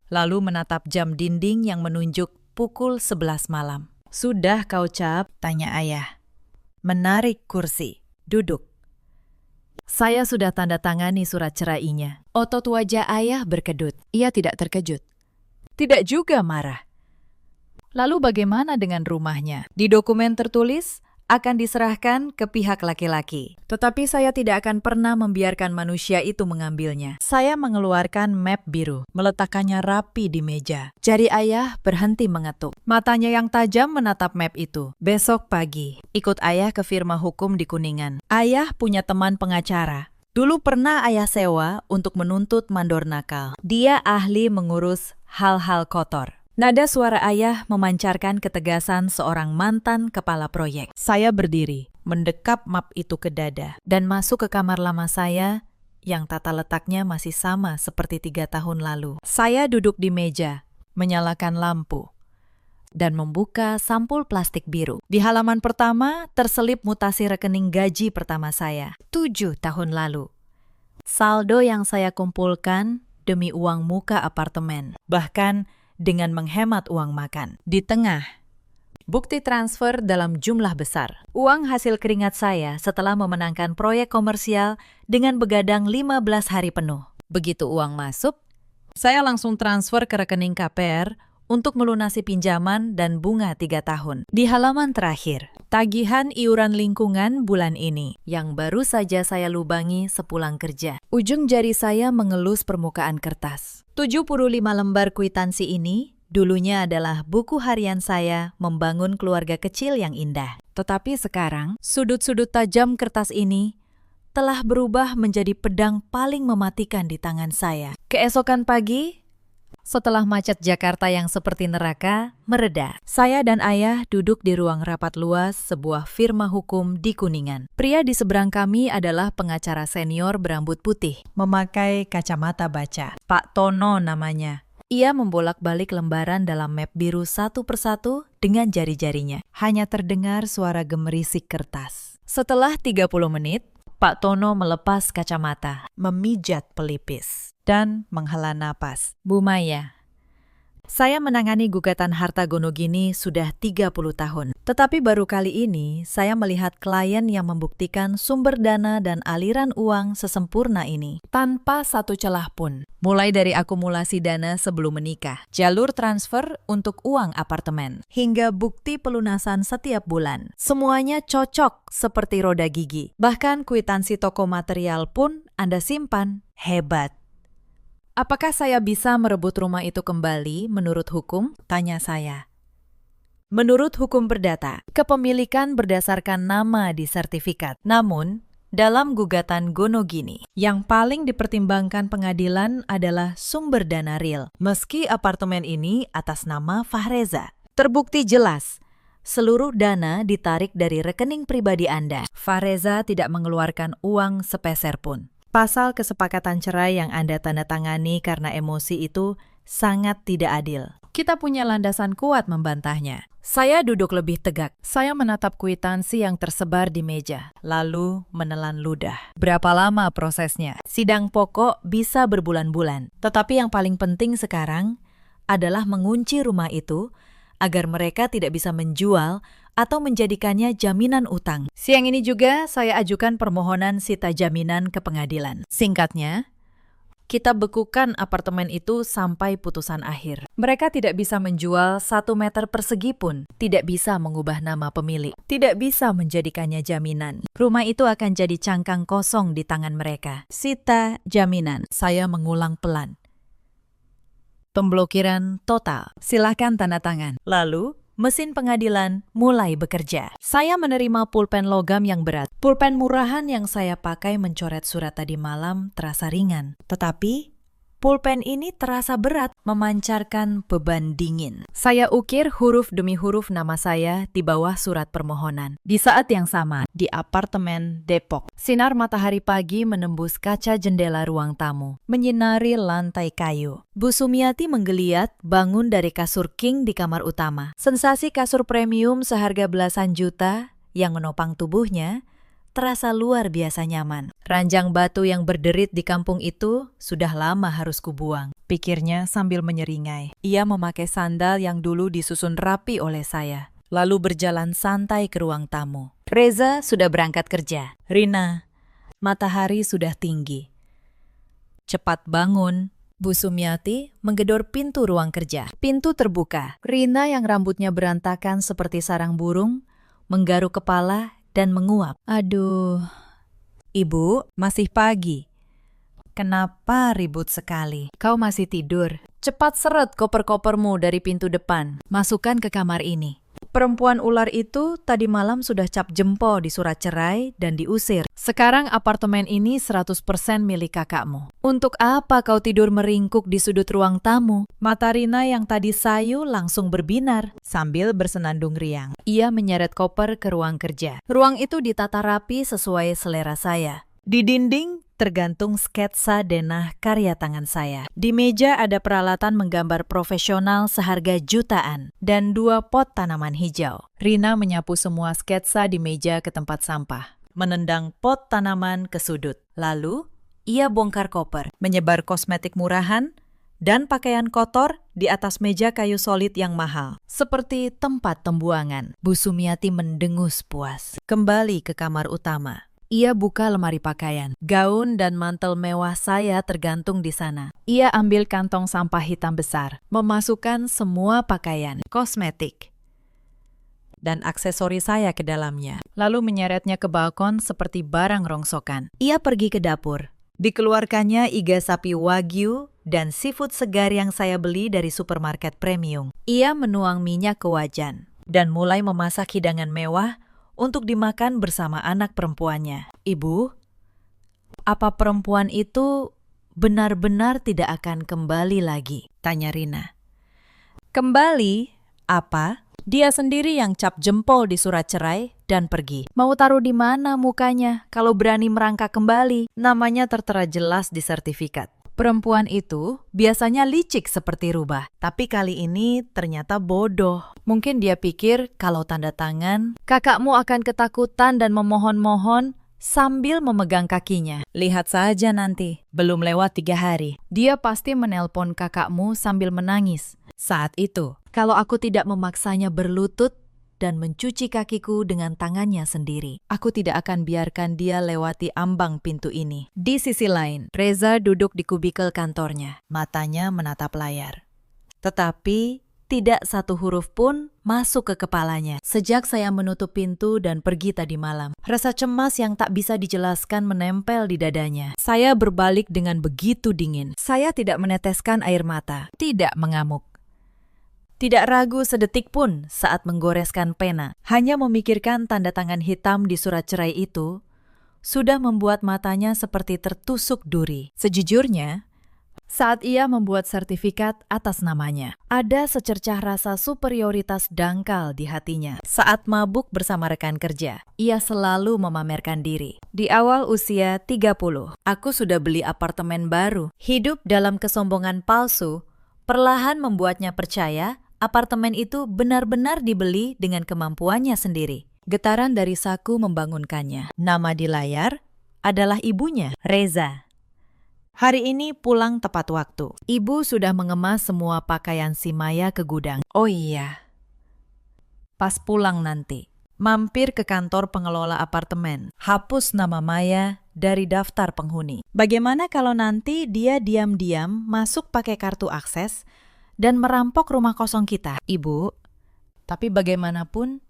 Speaker 1: Lalu menatap jam dinding yang menunjuk pukul 11 malam. "Sudah kau cap?" tanya ayah. Menarik kursi. Duduk. Saya sudah tanda tangani surat cerainya. Otot wajah ayah berkedut. Ia tidak terkejut. Tidak juga marah. Lalu bagaimana dengan rumahnya? Di dokumen tertulis akan diserahkan ke pihak laki-laki. Tetapi saya tidak akan pernah membiarkan manusia itu mengambilnya. Saya mengeluarkan map biru, meletakkannya rapi di meja. Jari ayah berhenti mengetuk. Matanya yang tajam menatap map itu. Besok pagi, ikut ayah ke firma hukum di Kuningan. Ayah punya teman pengacara. Dulu pernah ayah sewa untuk menuntut mandor nakal. Dia ahli mengurus hal-hal kotor. Nada suara ayah memancarkan ketegasan seorang mantan kepala proyek. Saya berdiri, mendekap map itu ke dada, dan masuk ke kamar lama saya yang tata letaknya masih sama seperti 3 tahun lalu. Saya duduk di meja, menyalakan lampu, dan membuka sampul plastik biru. Di halaman pertama terselip mutasi rekening gaji pertama saya, 7 tahun lalu. Saldo yang saya kumpulkan demi uang muka apartemen. Bahkan dengan menghemat uang makan. Di tengah, bukti transfer dalam jumlah besar. Uang hasil keringat saya setelah memenangkan proyek komersial dengan begadang 15 hari penuh. Begitu uang masuk, saya langsung transfer ke rekening KPR untuk melunasi pinjaman dan bunga 3 tahun. Di halaman terakhir, tagihan iuran lingkungan bulan ini yang baru saja saya lubangi sepulang kerja. Ujung jari saya mengelus permukaan kertas. 75 lembar kwitansi ini dulunya adalah buku harian saya membangun keluarga kecil yang indah. Tetapi sekarang, sudut-sudut tajam kertas ini telah berubah menjadi pedang paling mematikan di tangan saya. Keesokan pagi, setelah macet Jakarta yang seperti neraka mereda, saya dan ayah duduk di ruang rapat luas sebuah firma hukum di Kuningan. Pria di seberang kami adalah pengacara senior berambut putih, memakai kacamata baca. Pak Tono namanya. Ia membolak-balik lembaran dalam map biru satu persatu dengan jari-jarinya. Hanya terdengar suara gemerisik kertas. Setelah 30 menit, Pak Tono melepas kacamata, memijat pelipis, dan menghela napas. Bu Maya, saya menangani gugatan harta Gonogini sudah 30 tahun. Tetapi baru kali ini saya melihat klien yang membuktikan sumber dana dan aliran uang sesempurna ini, tanpa satu celah pun. Mulai dari akumulasi dana sebelum menikah, jalur transfer untuk uang apartemen, hingga bukti pelunasan setiap bulan. Semuanya cocok seperti roda gigi. Bahkan kwitansi toko material pun Anda simpan. Hebat. Apakah saya bisa merebut rumah itu kembali menurut hukum? Tanya saya. Menurut hukum perdata, kepemilikan berdasarkan nama di sertifikat. Namun, dalam gugatan Gonogini, yang paling dipertimbangkan pengadilan adalah sumber dana real. Meski apartemen ini atas nama Fahreza, terbukti jelas seluruh dana ditarik dari rekening pribadi Anda. Fahreza tidak mengeluarkan uang sepeser pun. Pasal kesepakatan cerai yang Anda tanda tangani karena emosi itu sangat tidak adil. Kita punya landasan kuat membantahnya. Saya duduk lebih tegak. Saya menatap kwitansi yang tersebar di meja, lalu menelan ludah. Berapa lama prosesnya? Sidang pokok bisa berbulan-bulan. Tetapi yang paling penting sekarang adalah mengunci rumah itu agar mereka tidak bisa menjual atau menjadikannya jaminan utang. Siang ini juga saya ajukan permohonan sita jaminan ke pengadilan. Singkatnya, Kita bekukan apartemen itu sampai putusan akhir. Mereka tidak bisa menjual 1 meter persegi pun, tidak bisa mengubah nama pemilik, tidak bisa menjadikannya jaminan. Rumah itu akan jadi cangkang kosong di tangan mereka. Sita jaminan. Saya mengulang pelan. Pemblokiran total. Silakan tanda tangan. Lalu, mesin pengadilan mulai bekerja. Saya menerima pulpen logam yang berat. Pulpen murahan yang saya pakai mencoret surat tadi malam terasa ringan. Tetapi, pulpen ini terasa berat, memancarkan beban dingin. Saya ukir huruf demi huruf nama saya di bawah surat permohonan. Di saat yang sama, di apartemen Depok, sinar matahari pagi menembus kaca jendela ruang tamu, menyinari lantai kayu. Bu Sumiati menggeliat bangun dari kasur king di kamar utama. Sensasi kasur premium seharga belasan juta yang menopang tubuhnya terasa luar biasa nyaman. Ranjang batu yang berderit di kampung itu sudah lama harus kubuang, pikirnya sambil menyeringai. Ia memakai sandal yang dulu disusun rapi oleh saya, lalu berjalan santai ke ruang tamu. Reza sudah berangkat kerja. Rina, matahari sudah tinggi. Cepat bangun. Bu Sumiati menggedor pintu ruang kerja. Pintu terbuka. Rina yang rambutnya berantakan seperti sarang burung, menggaruk kepala dan menguap. Aduh, Ibu, masih pagi. Kenapa ribut sekali? Kau masih tidur. Cepat seret koper-kopermu dari pintu depan. Masukkan ke kamar ini. Perempuan ular itu tadi malam sudah cap jempol di surat cerai dan diusir. Sekarang apartemen ini 100% milik kakakmu. Untuk apa kau tidur meringkuk di sudut ruang tamu? Mata Rina yang tadi sayu langsung berbinar sambil bersenandung riang. Ia menyeret koper ke ruang kerja. Ruang itu ditata rapi sesuai selera saya. Di dinding tergantung sketsa denah karya tangan saya. Di meja ada peralatan menggambar profesional seharga jutaan dan 2 pot tanaman hijau. Rina menyapu semua sketsa di meja ke tempat sampah, menendang pot tanaman ke sudut. Lalu, ia bongkar koper, menyebar kosmetik murahan dan pakaian kotor di atas meja kayu solid yang mahal, seperti tempat pembuangan. Bu Sumiati mendengus puas. Kembali ke kamar utama. Ia buka lemari pakaian. Gaun dan mantel mewah saya tergantung di sana. Ia ambil kantong sampah hitam besar, memasukkan semua pakaian, kosmetik, dan aksesori saya ke dalamnya. Lalu menyeretnya ke balkon seperti barang rongsokan. Ia pergi ke dapur. Dikeluarkannya iga sapi wagyu dan seafood segar yang saya beli dari supermarket premium. Ia menuang minyak ke wajan dan mulai memasak hidangan mewah untuk dimakan bersama anak perempuannya. Ibu, apa perempuan itu benar-benar tidak akan kembali lagi? Tanya Rina. Kembali? Apa? Dia sendiri yang cap jempol di surat cerai dan pergi. Mau taruh di mana mukanya kalau berani merangkak kembali? Namanya tertera jelas di sertifikat. Perempuan itu biasanya licik seperti rubah, tapi kali ini ternyata bodoh. Mungkin dia pikir kalau tanda tangan, kakakmu akan ketakutan dan memohon-mohon sambil memegang kakinya. Lihat saja nanti, belum lewat 3 hari. Dia pasti menelpon kakakmu sambil menangis. Saat itu, kalau aku tidak memaksanya berlutut dan mencuci kakiku dengan tangannya sendiri, aku tidak akan biarkan dia lewati ambang pintu ini. Di sisi lain, Reza duduk di kubikel kantornya, matanya menatap layar. Tetapi tidak satu huruf pun masuk ke kepalanya sejak saya menutup pintu dan pergi tadi malam. Rasa cemas yang tak bisa dijelaskan menempel di dadanya. Saya berbalik dengan begitu dingin. Saya tidak meneteskan air mata, tidak mengamuk. Tidak ragu sedetik pun saat menggoreskan pena. Hanya memikirkan tanda tangan hitam di surat cerai itu sudah membuat matanya seperti tertusuk duri. Sejujurnya, saat ia membuat sertifikat atas namanya, ada secercah rasa superioritas dangkal di hatinya. Saat mabuk bersama rekan kerja, ia selalu memamerkan diri. Di awal usia 30, aku sudah beli apartemen baru. Hidup dalam kesombongan palsu perlahan membuatnya percaya apartemen itu benar-benar dibeli dengan kemampuannya sendiri. Getaran dari saku membangunkannya. Nama di layar adalah ibunya, Reza. Hari ini pulang tepat waktu. Ibu sudah mengemas semua pakaian si Maya ke gudang. Oh iya, pas pulang nanti, mampir ke kantor pengelola apartemen. Hapus nama Maya dari daftar penghuni. Bagaimana kalau nanti dia diam-diam masuk pakai kartu akses dan merampok rumah kosong kita? Ibu, tapi bagaimanapun,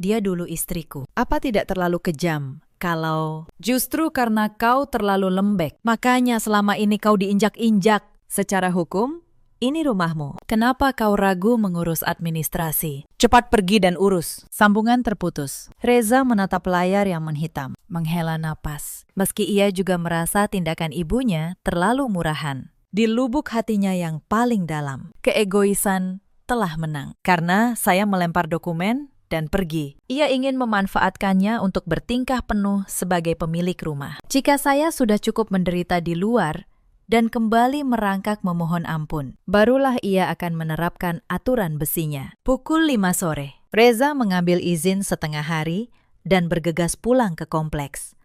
Speaker 1: dia dulu istriku. Apa tidak terlalu kejam kalau justru karena kau terlalu lembek, makanya selama ini kau diinjak-injak? Secara hukum, ini rumahmu. Kenapa kau ragu mengurus administrasi? Cepat pergi dan urus. Sambungan terputus. Reza menatap layar yang menghitam, menghela napas. Meski ia juga merasa tindakan ibunya terlalu murahan. Di lubuk hatinya yang paling dalam, keegoisan telah menang. Karena saya melempar dokumen dan pergi. Ia ingin memanfaatkannya untuk bertingkah penuh sebagai pemilik rumah. Jika saya sudah cukup menderita di luar dan kembali merangkak memohon ampun, barulah ia akan menerapkan aturan besinya. Pukul 5 sore, Reza mengambil izin setengah hari dan bergegas pulang ke kompleks.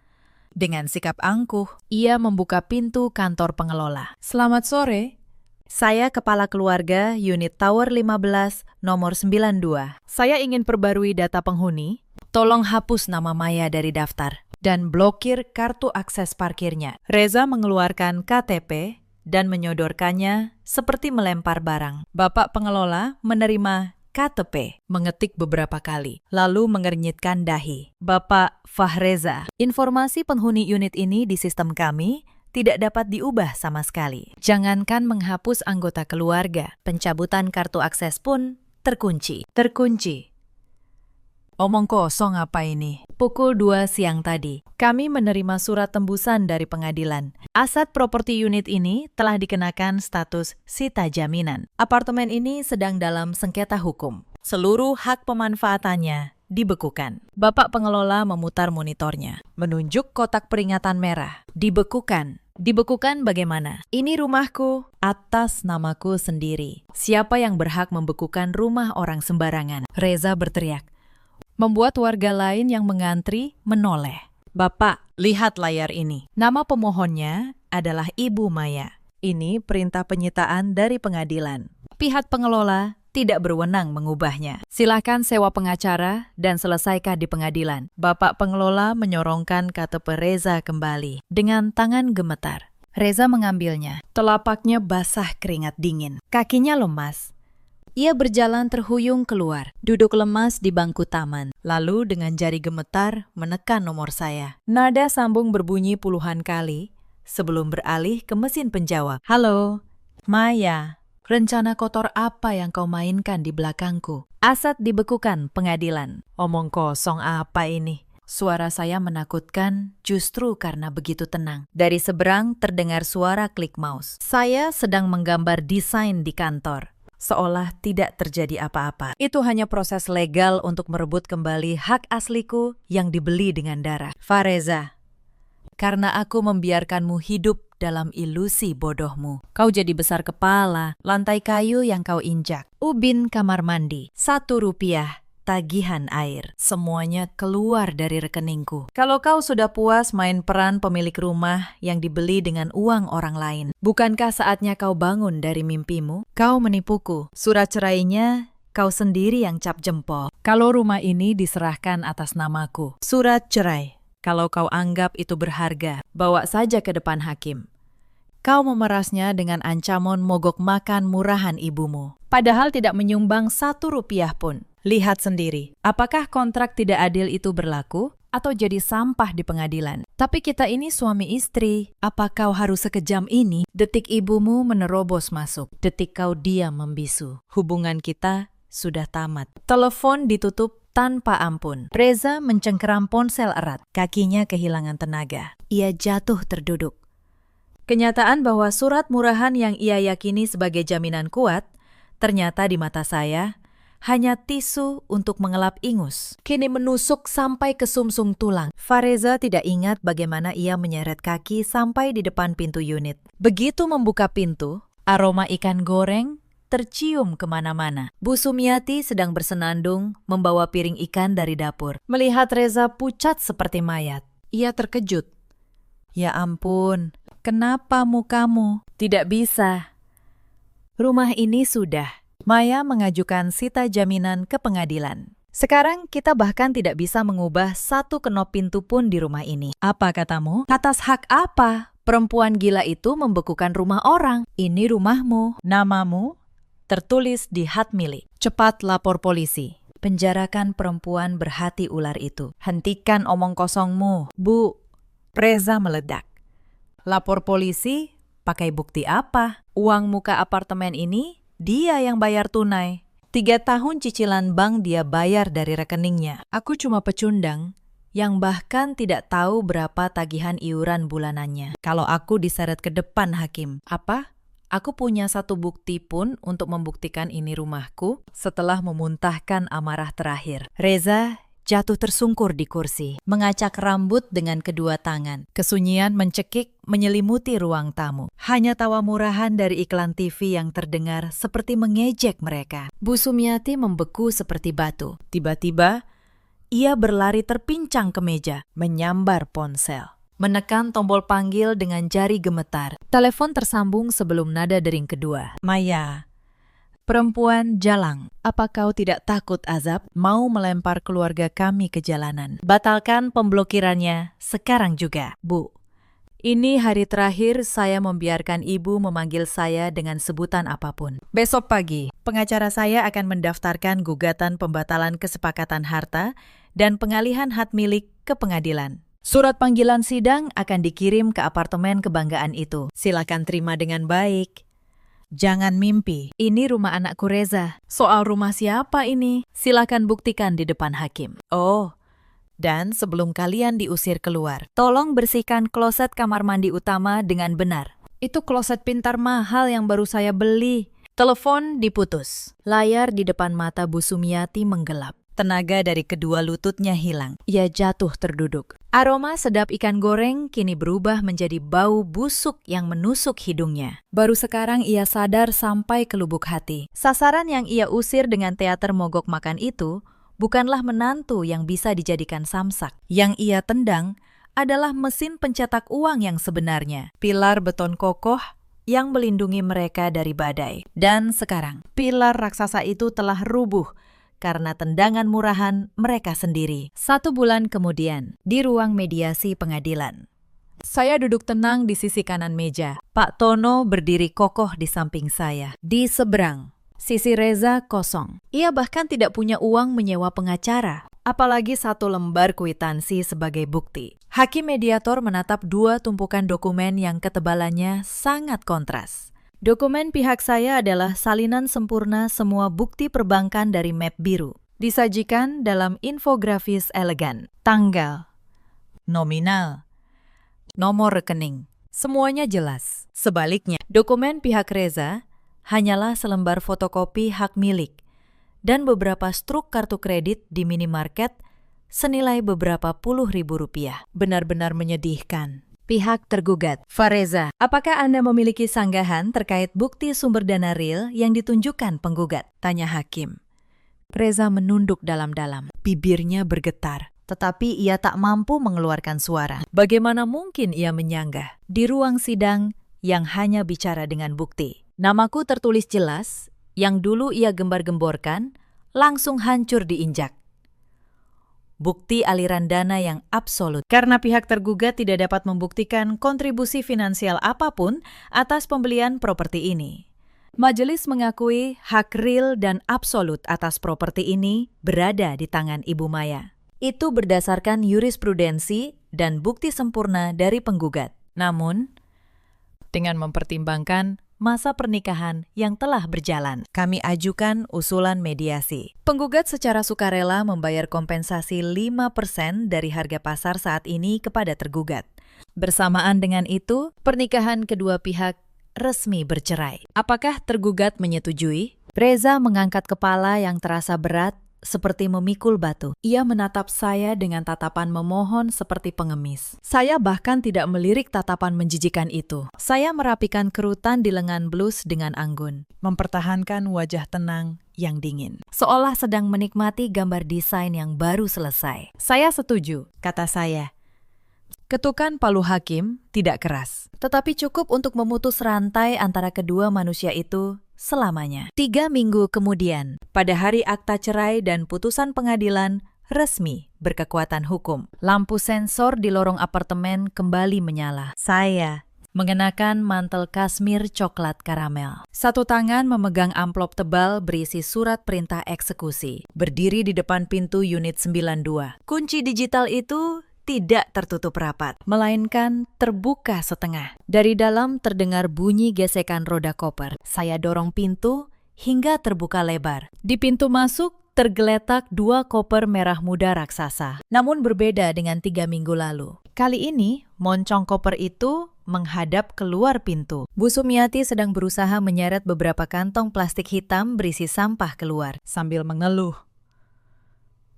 Speaker 1: Dengan sikap angkuh, ia membuka pintu kantor pengelola. Selamat sore. Saya kepala keluarga unit Tower 15 nomor 92. Saya ingin perbarui data penghuni. Tolong hapus nama Maya dari daftar dan blokir kartu akses parkirnya. Reza mengeluarkan KTP dan menyodorkannya seperti melempar barang. Bapak pengelola menerima KTP, mengetik beberapa kali, lalu mengernyitkan dahi. Bapak Fahreza, informasi penghuni unit ini di sistem kami tidak dapat diubah sama sekali. Jangankan menghapus anggota keluarga, pencabutan kartu akses pun terkunci. Omong kosong apa ini? Pukul 2 siang tadi, kami menerima surat tembusan dari pengadilan. Aset properti unit ini telah dikenakan status sita jaminan. Apartemen ini sedang dalam sengketa hukum. Seluruh hak pemanfaatannya dibekukan. Bapak pengelola memutar monitornya, menunjuk kotak peringatan merah. Dibekukan. Dibekukan bagaimana? Ini rumahku, atas namaku sendiri. Siapa yang berhak membekukan rumah orang sembarangan? Reza berteriak, membuat warga lain yang mengantri menoleh. Bapak, lihat layar ini. Nama pemohonnya adalah Ibu Maya. Ini perintah penyitaan dari pengadilan. Pihak pengelola tidak berwenang mengubahnya. Silakan sewa pengacara dan selesaikan di pengadilan. Bapak pengelola menyorongkan KTP Reza kembali dengan tangan gemetar. Reza mengambilnya. Telapaknya basah keringat dingin. Kakinya lemas. Ia berjalan terhuyung keluar, duduk lemas di bangku taman, lalu dengan jari gemetar menekan nomor saya. Nada sambung berbunyi puluhan kali sebelum beralih ke mesin penjawab. Halo, Maya, rencana kotor apa yang kau mainkan di belakangku? Aset dibekukan pengadilan. Omong kosong apa ini? Suara saya menakutkan justru karena begitu tenang. Dari seberang terdengar suara klik mouse. Saya sedang menggambar desain di kantor. Seolah tidak terjadi apa-apa. Itu hanya proses legal untuk merebut kembali hak asliku yang dibeli dengan darah. Fareza, karena aku membiarkanmu hidup dalam ilusi bodohmu. Kau jadi besar kepala, lantai kayu yang kau injak, ubin kamar mandi, Rp1, tagihan air. Semuanya keluar dari rekeningku. Kalau kau sudah puas main peran pemilik rumah yang dibeli dengan uang orang lain, bukankah saatnya kau bangun dari mimpimu? Kau menipuku. Surat cerainya kau sendiri yang cap jempol. Kalau rumah ini diserahkan atas namaku. Surat cerai. Kalau kau anggap itu berharga, bawa saja ke depan hakim. Kau memerasnya dengan ancaman mogok makan murahan ibumu. Padahal tidak menyumbang Rp1 pun. Lihat sendiri, apakah kontrak tidak adil itu berlaku atau jadi sampah di pengadilan? Tapi kita ini suami istri, apa kau harus sekejam ini? Detik ibumu menerobos masuk, detik kau diam membisu. Hubungan kita sudah tamat. Telepon ditutup tanpa ampun. Reza mencengkeram ponsel erat, kakinya kehilangan tenaga. Ia jatuh terduduk. Kenyataan bahwa surat murahan yang ia yakini sebagai jaminan kuat, ternyata di mata saya hanya tisu untuk mengelap ingus. Kini menusuk sampai ke sumsum tulang. Fareza tidak ingat bagaimana ia menyeret kaki sampai di depan pintu unit. Begitu membuka pintu, aroma ikan goreng tercium kemana-mana. Bu Sumiati sedang bersenandung membawa piring ikan dari dapur. Melihat Reza pucat seperti mayat, ia terkejut. Ya ampun, kenapa mukamu? Tidak bisa. Rumah ini sudah. Maya mengajukan sita jaminan ke pengadilan. Sekarang kita bahkan tidak bisa mengubah satu kenop pintu pun di rumah ini. Apa katamu? Atas hak apa? Perempuan gila itu membekukan rumah orang. Ini rumahmu, namamu, tertulis di hak milik. Cepat lapor polisi. Penjarakan perempuan berhati ular itu. Hentikan omong kosongmu, Bu. Reza meledak. Lapor polisi? Pakai bukti apa? Uang muka apartemen ini, dia yang bayar tunai. 3 tahun cicilan bank dia bayar dari rekeningnya. Aku cuma pecundang yang bahkan tidak tahu berapa tagihan iuran bulanannya. Kalau aku diseret ke depan hakim, apa? Aku punya satu bukti pun untuk membuktikan ini rumahku setelah memuntahkan amarah terakhir. Reza jatuh tersungkur di kursi, mengacak rambut dengan kedua tangan. Kesunyian mencekik menyelimuti ruang tamu. Hanya tawa murahan dari iklan TV yang terdengar seperti mengejek mereka. Bu Sumiati membeku seperti batu. Tiba-tiba, ia berlari terpincang ke meja, menyambar ponsel. Menekan tombol panggil dengan jari gemetar. Telepon tersambung sebelum nada dering kedua. Maya. Perempuan jalang, apa kau tidak takut azab? Mau melempar keluarga kami ke jalanan. Batalkan pemblokirannya sekarang juga, Bu. Ini hari terakhir saya membiarkan ibu memanggil saya dengan sebutan apapun. Besok pagi, pengacara saya akan mendaftarkan gugatan pembatalan kesepakatan harta dan pengalihan hak milik ke pengadilan. Surat panggilan sidang akan dikirim ke apartemen kebanggaan itu. Silakan terima dengan baik. Jangan mimpi, ini rumah anakku Reza. Soal rumah siapa ini? Silakan buktikan di depan hakim. Oh, dan sebelum kalian diusir keluar, tolong bersihkan kloset kamar mandi utama dengan benar. Itu kloset pintar mahal yang baru saya beli. Telepon diputus. Layar di depan mata Bu Sumiati menggelap. Tenaga dari kedua lututnya hilang. Ia jatuh terduduk. Aroma sedap ikan goreng kini berubah menjadi bau busuk yang menusuk hidungnya. Baru sekarang ia sadar sampai ke lubuk hati. Sasaran yang ia usir dengan teater mogok makan itu bukanlah menantu yang bisa dijadikan samsak. Yang ia tendang adalah mesin pencetak uang yang sebenarnya. Pilar beton kokoh yang melindungi mereka dari badai. Dan sekarang, pilar raksasa itu telah rubuh karena tendangan murahan mereka sendiri. 1 bulan kemudian, di ruang mediasi pengadilan. Saya duduk tenang di sisi kanan meja. Pak Tono berdiri kokoh di samping saya. Di seberang, sisi Reza kosong. Ia bahkan tidak punya uang menyewa pengacara, apalagi 1 lembar kwitansi sebagai bukti. Hakim mediator menatap 2 tumpukan dokumen yang ketebalannya sangat kontras. Dokumen pihak saya adalah salinan sempurna semua bukti perbankan dari map biru. Disajikan dalam infografis elegan. Tanggal, nominal, nomor rekening. Semuanya jelas. Sebaliknya, dokumen pihak Reza hanyalah selembar fotokopi hak milik dan beberapa struk kartu kredit di minimarket senilai beberapa puluh ribu rupiah. Benar-benar menyedihkan. Pihak tergugat, Fareza, apakah Anda memiliki sanggahan terkait bukti sumber dana real yang ditunjukkan penggugat? Tanya hakim. Reza menunduk dalam-dalam, bibirnya bergetar, tetapi ia tak mampu mengeluarkan suara. Bagaimana mungkin ia menyanggah di ruang sidang yang hanya bicara dengan bukti? Namaku tertulis jelas, yang dulu ia gembar-gemborkan, langsung hancur diinjak. Bukti aliran dana yang absolut. Karena pihak tergugat tidak dapat membuktikan kontribusi finansial apapun atas pembelian properti ini. Majelis mengakui hak real dan absolut atas properti ini berada di tangan Ibu Maya. Itu berdasarkan jurisprudensi dan bukti sempurna dari penggugat. Namun, dengan mempertimbangkan masa pernikahan yang telah berjalan, kami ajukan usulan mediasi. Penggugat secara sukarela membayar kompensasi 5% dari harga pasar saat ini kepada tergugat. Bersamaan dengan itu, pernikahan kedua pihak resmi bercerai. Apakah tergugat menyetujui? Reza mengangkat kepala yang terasa berat seperti memikul batu. Ia menatap saya dengan tatapan memohon seperti pengemis. Saya bahkan tidak melirik tatapan menjijikan itu. Saya merapikan kerutan di lengan blus dengan anggun, mempertahankan wajah tenang yang dingin, seolah sedang menikmati gambar desain yang baru selesai. Saya setuju, kata saya. Ketukan palu hakim tidak keras, tetapi cukup untuk memutus rantai antara kedua manusia itu selamanya. 3 minggu kemudian, pada hari akta cerai dan putusan pengadilan resmi berkekuatan hukum, lampu sensor di lorong apartemen kembali menyala. Saya mengenakan mantel kasmir coklat karamel. Satu tangan memegang amplop tebal berisi surat perintah eksekusi. Berdiri di depan pintu unit 92. Kunci digital itu tidak tertutup rapat, melainkan terbuka setengah. Dari dalam terdengar bunyi gesekan roda koper. Saya dorong pintu hingga terbuka lebar. Di pintu masuk tergeletak 2 koper merah muda raksasa. Namun berbeda dengan 3 minggu lalu. Kali ini, moncong koper itu menghadap keluar pintu. Bu Sumiati sedang berusaha menyeret beberapa kantong plastik hitam berisi sampah keluar, sambil mengeluh.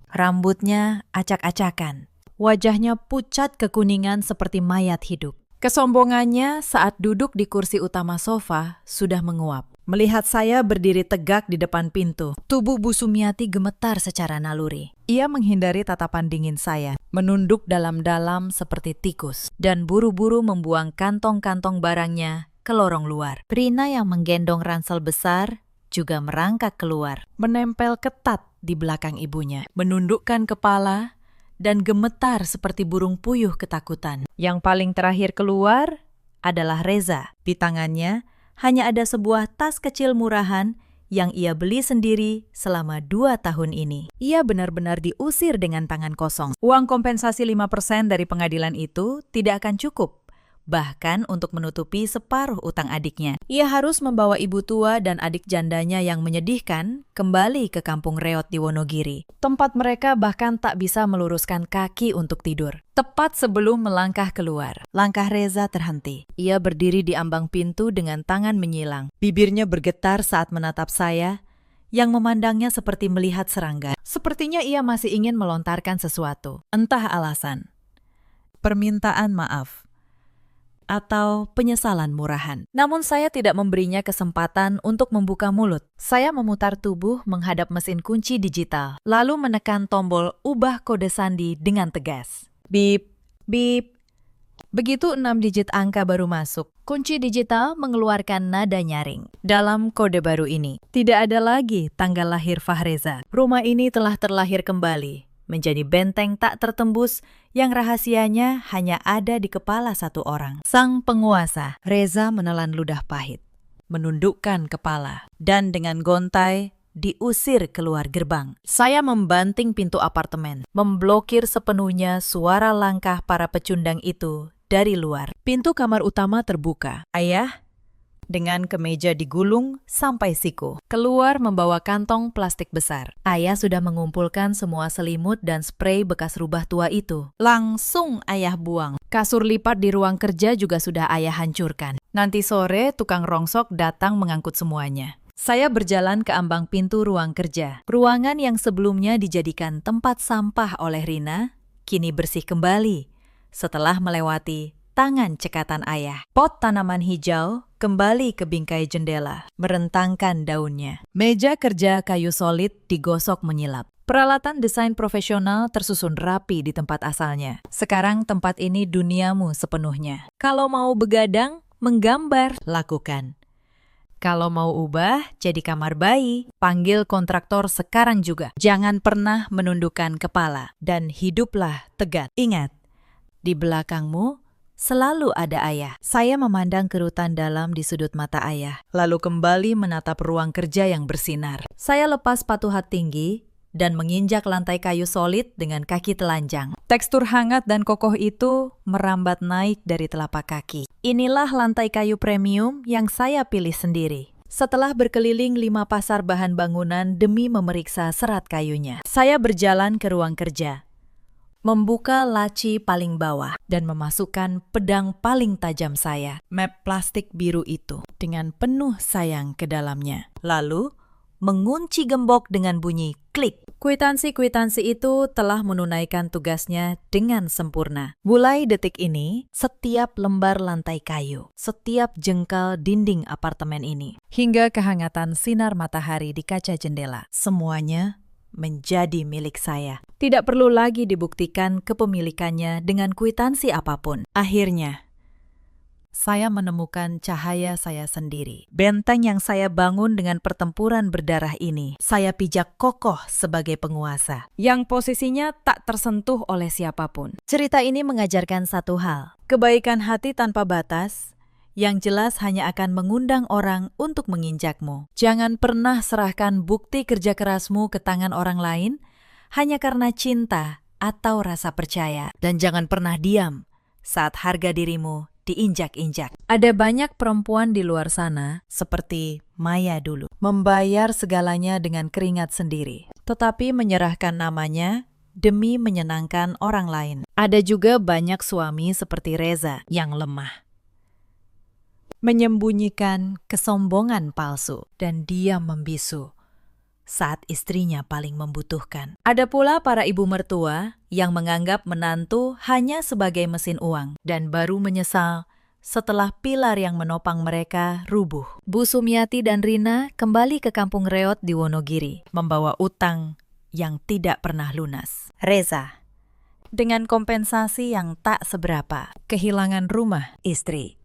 Speaker 1: Rambutnya acak-acakan. Wajahnya pucat kekuningan seperti mayat hidup. Kesombongannya saat duduk di kursi utama sofa sudah menguap. Melihat saya berdiri tegak di depan pintu, tubuh Bu Sumiati gemetar secara naluri. Ia menghindari tatapan dingin saya, menunduk dalam-dalam seperti tikus, dan buru-buru membuang kantong-kantong barangnya ke lorong luar. Rina yang menggendong ransel besar juga merangkak keluar, menempel ketat di belakang ibunya, menundukkan kepala, dan gemetar seperti burung puyuh ketakutan. Yang paling terakhir keluar adalah Reza. Di tangannya hanya ada sebuah tas kecil murahan yang ia beli sendiri selama 2 tahun ini. Ia benar-benar diusir dengan tangan kosong. Uang kompensasi 5% dari pengadilan itu tidak akan cukup, bahkan untuk menutupi separuh utang adiknya. Ia harus membawa ibu tua dan adik jandanya yang menyedihkan kembali ke kampung reot di Wonogiri. Tempat mereka bahkan tak bisa meluruskan kaki untuk tidur. Tepat sebelum melangkah keluar, langkah Reza terhenti. Ia berdiri di ambang pintu dengan tangan menyilang. Bibirnya bergetar saat menatap saya, yang memandangnya seperti melihat serangga. Sepertinya ia masih ingin melontarkan sesuatu. Entah alasan. Permintaan maaf. Atau penyesalan murahan. Namun saya tidak memberinya kesempatan untuk membuka mulut. Saya memutar tubuh menghadap mesin kunci digital, lalu menekan tombol ubah kode sandi dengan tegas. Bip, bip. Begitu 6 digit angka baru masuk, kunci digital mengeluarkan nada nyaring. Dalam kode baru ini, tidak ada lagi tanggal lahir Fahreza. Rumah ini telah terlahir kembali, menjadi benteng tak tertembus yang rahasianya hanya ada di kepala satu orang. Sang penguasa. Reza menelan ludah pahit, menundukkan kepala, dan dengan gontai diusir keluar gerbang. Saya membanting pintu apartemen, memblokir sepenuhnya suara langkah para pecundang itu dari luar. Pintu kamar utama terbuka. Ayah, dengan kemeja digulung sampai siku, keluar membawa kantong plastik besar. Ayah sudah mengumpulkan semua selimut dan spray bekas rubah tua itu. Langsung ayah buang. Kasur lipat di ruang kerja juga sudah ayah hancurkan. Nanti sore tukang rongsok datang mengangkut semuanya. Saya berjalan ke ambang pintu ruang kerja. Ruangan yang sebelumnya dijadikan tempat sampah oleh Rina, kini bersih kembali setelah melewati tangan cekatan ayah. Pot tanaman hijau kembali ke bingkai jendela, merentangkan daunnya. Meja kerja kayu solid digosok menyilap. Peralatan desain profesional tersusun rapi di tempat asalnya. Sekarang tempat ini duniamu sepenuhnya. Kalau mau begadang, menggambar, lakukan. Kalau mau ubah jadi kamar bayi, panggil kontraktor sekarang juga. Jangan pernah menundukkan kepala dan hiduplah tegak. Ingat, di belakangmu selalu ada ayah. Saya memandang kerutan dalam di sudut mata ayah, lalu kembali menatap ruang kerja yang bersinar. Saya lepas sepatu hat tinggi dan menginjak lantai kayu solid dengan kaki telanjang. Tekstur hangat dan kokoh itu merambat naik dari telapak kaki. Inilah lantai kayu premium yang saya pilih sendiri. Setelah berkeliling 5 pasar bahan bangunan demi memeriksa serat kayunya, saya berjalan ke ruang kerja, membuka laci paling bawah dan memasukkan pedang paling tajam saya, map plastik biru itu, dengan penuh sayang ke dalamnya. Lalu, mengunci gembok dengan bunyi klik. Kwitansi-kwitansi itu telah menunaikan tugasnya dengan sempurna. Mulai detik ini, setiap lembar lantai kayu, setiap jengkal dinding apartemen ini, hingga kehangatan sinar matahari di kaca jendela, semuanya menjadi milik saya. Tidak perlu lagi dibuktikan kepemilikannya dengan kwitansi apapun. Akhirnya, saya menemukan cahaya saya sendiri. Benteng yang saya bangun dengan pertempuran berdarah ini, saya pijak kokoh sebagai penguasa, yang posisinya tak tersentuh oleh siapapun. Cerita ini mengajarkan satu hal, kebaikan hati tanpa batas, yang jelas hanya akan mengundang orang untuk menginjakmu. Jangan pernah serahkan bukti kerja kerasmu ke tangan orang lain, hanya karena cinta atau rasa percaya. Dan jangan pernah diam saat harga dirimu diinjak-injak. Ada banyak perempuan di luar sana, seperti Maya dulu, membayar segalanya dengan keringat sendiri, tetapi menyerahkan namanya demi menyenangkan orang lain. Ada juga banyak suami seperti Reza yang lemah, menyembunyikan kesombongan palsu, dan diam membisu saat istrinya paling membutuhkan. Ada pula para ibu mertua yang menganggap menantu hanya sebagai mesin uang dan baru menyesal setelah pilar yang menopang mereka rubuh. Bu Sumiati dan Rina kembali ke kampung reot di Wonogiri, membawa utang yang tidak pernah lunas. Reza, dengan kompensasi yang tak seberapa, kehilangan rumah, istri,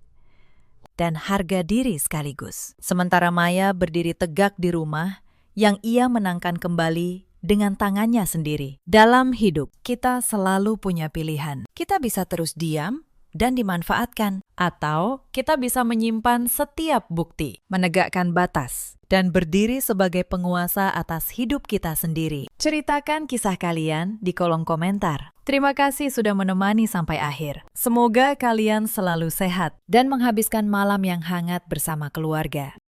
Speaker 1: dan harga diri sekaligus. Sementara Maya berdiri tegak di rumah yang ia menangkan kembali dengan tangannya sendiri. Dalam hidup, kita selalu punya pilihan. Kita bisa terus diam dan dimanfaatkan, atau kita bisa menyimpan setiap bukti, menegakkan batas, dan berdiri sebagai penguasa atas hidup kita sendiri. Ceritakan kisah kalian di kolom komentar. Terima kasih sudah menemani sampai akhir. Semoga kalian selalu sehat dan menghabiskan malam yang hangat bersama keluarga.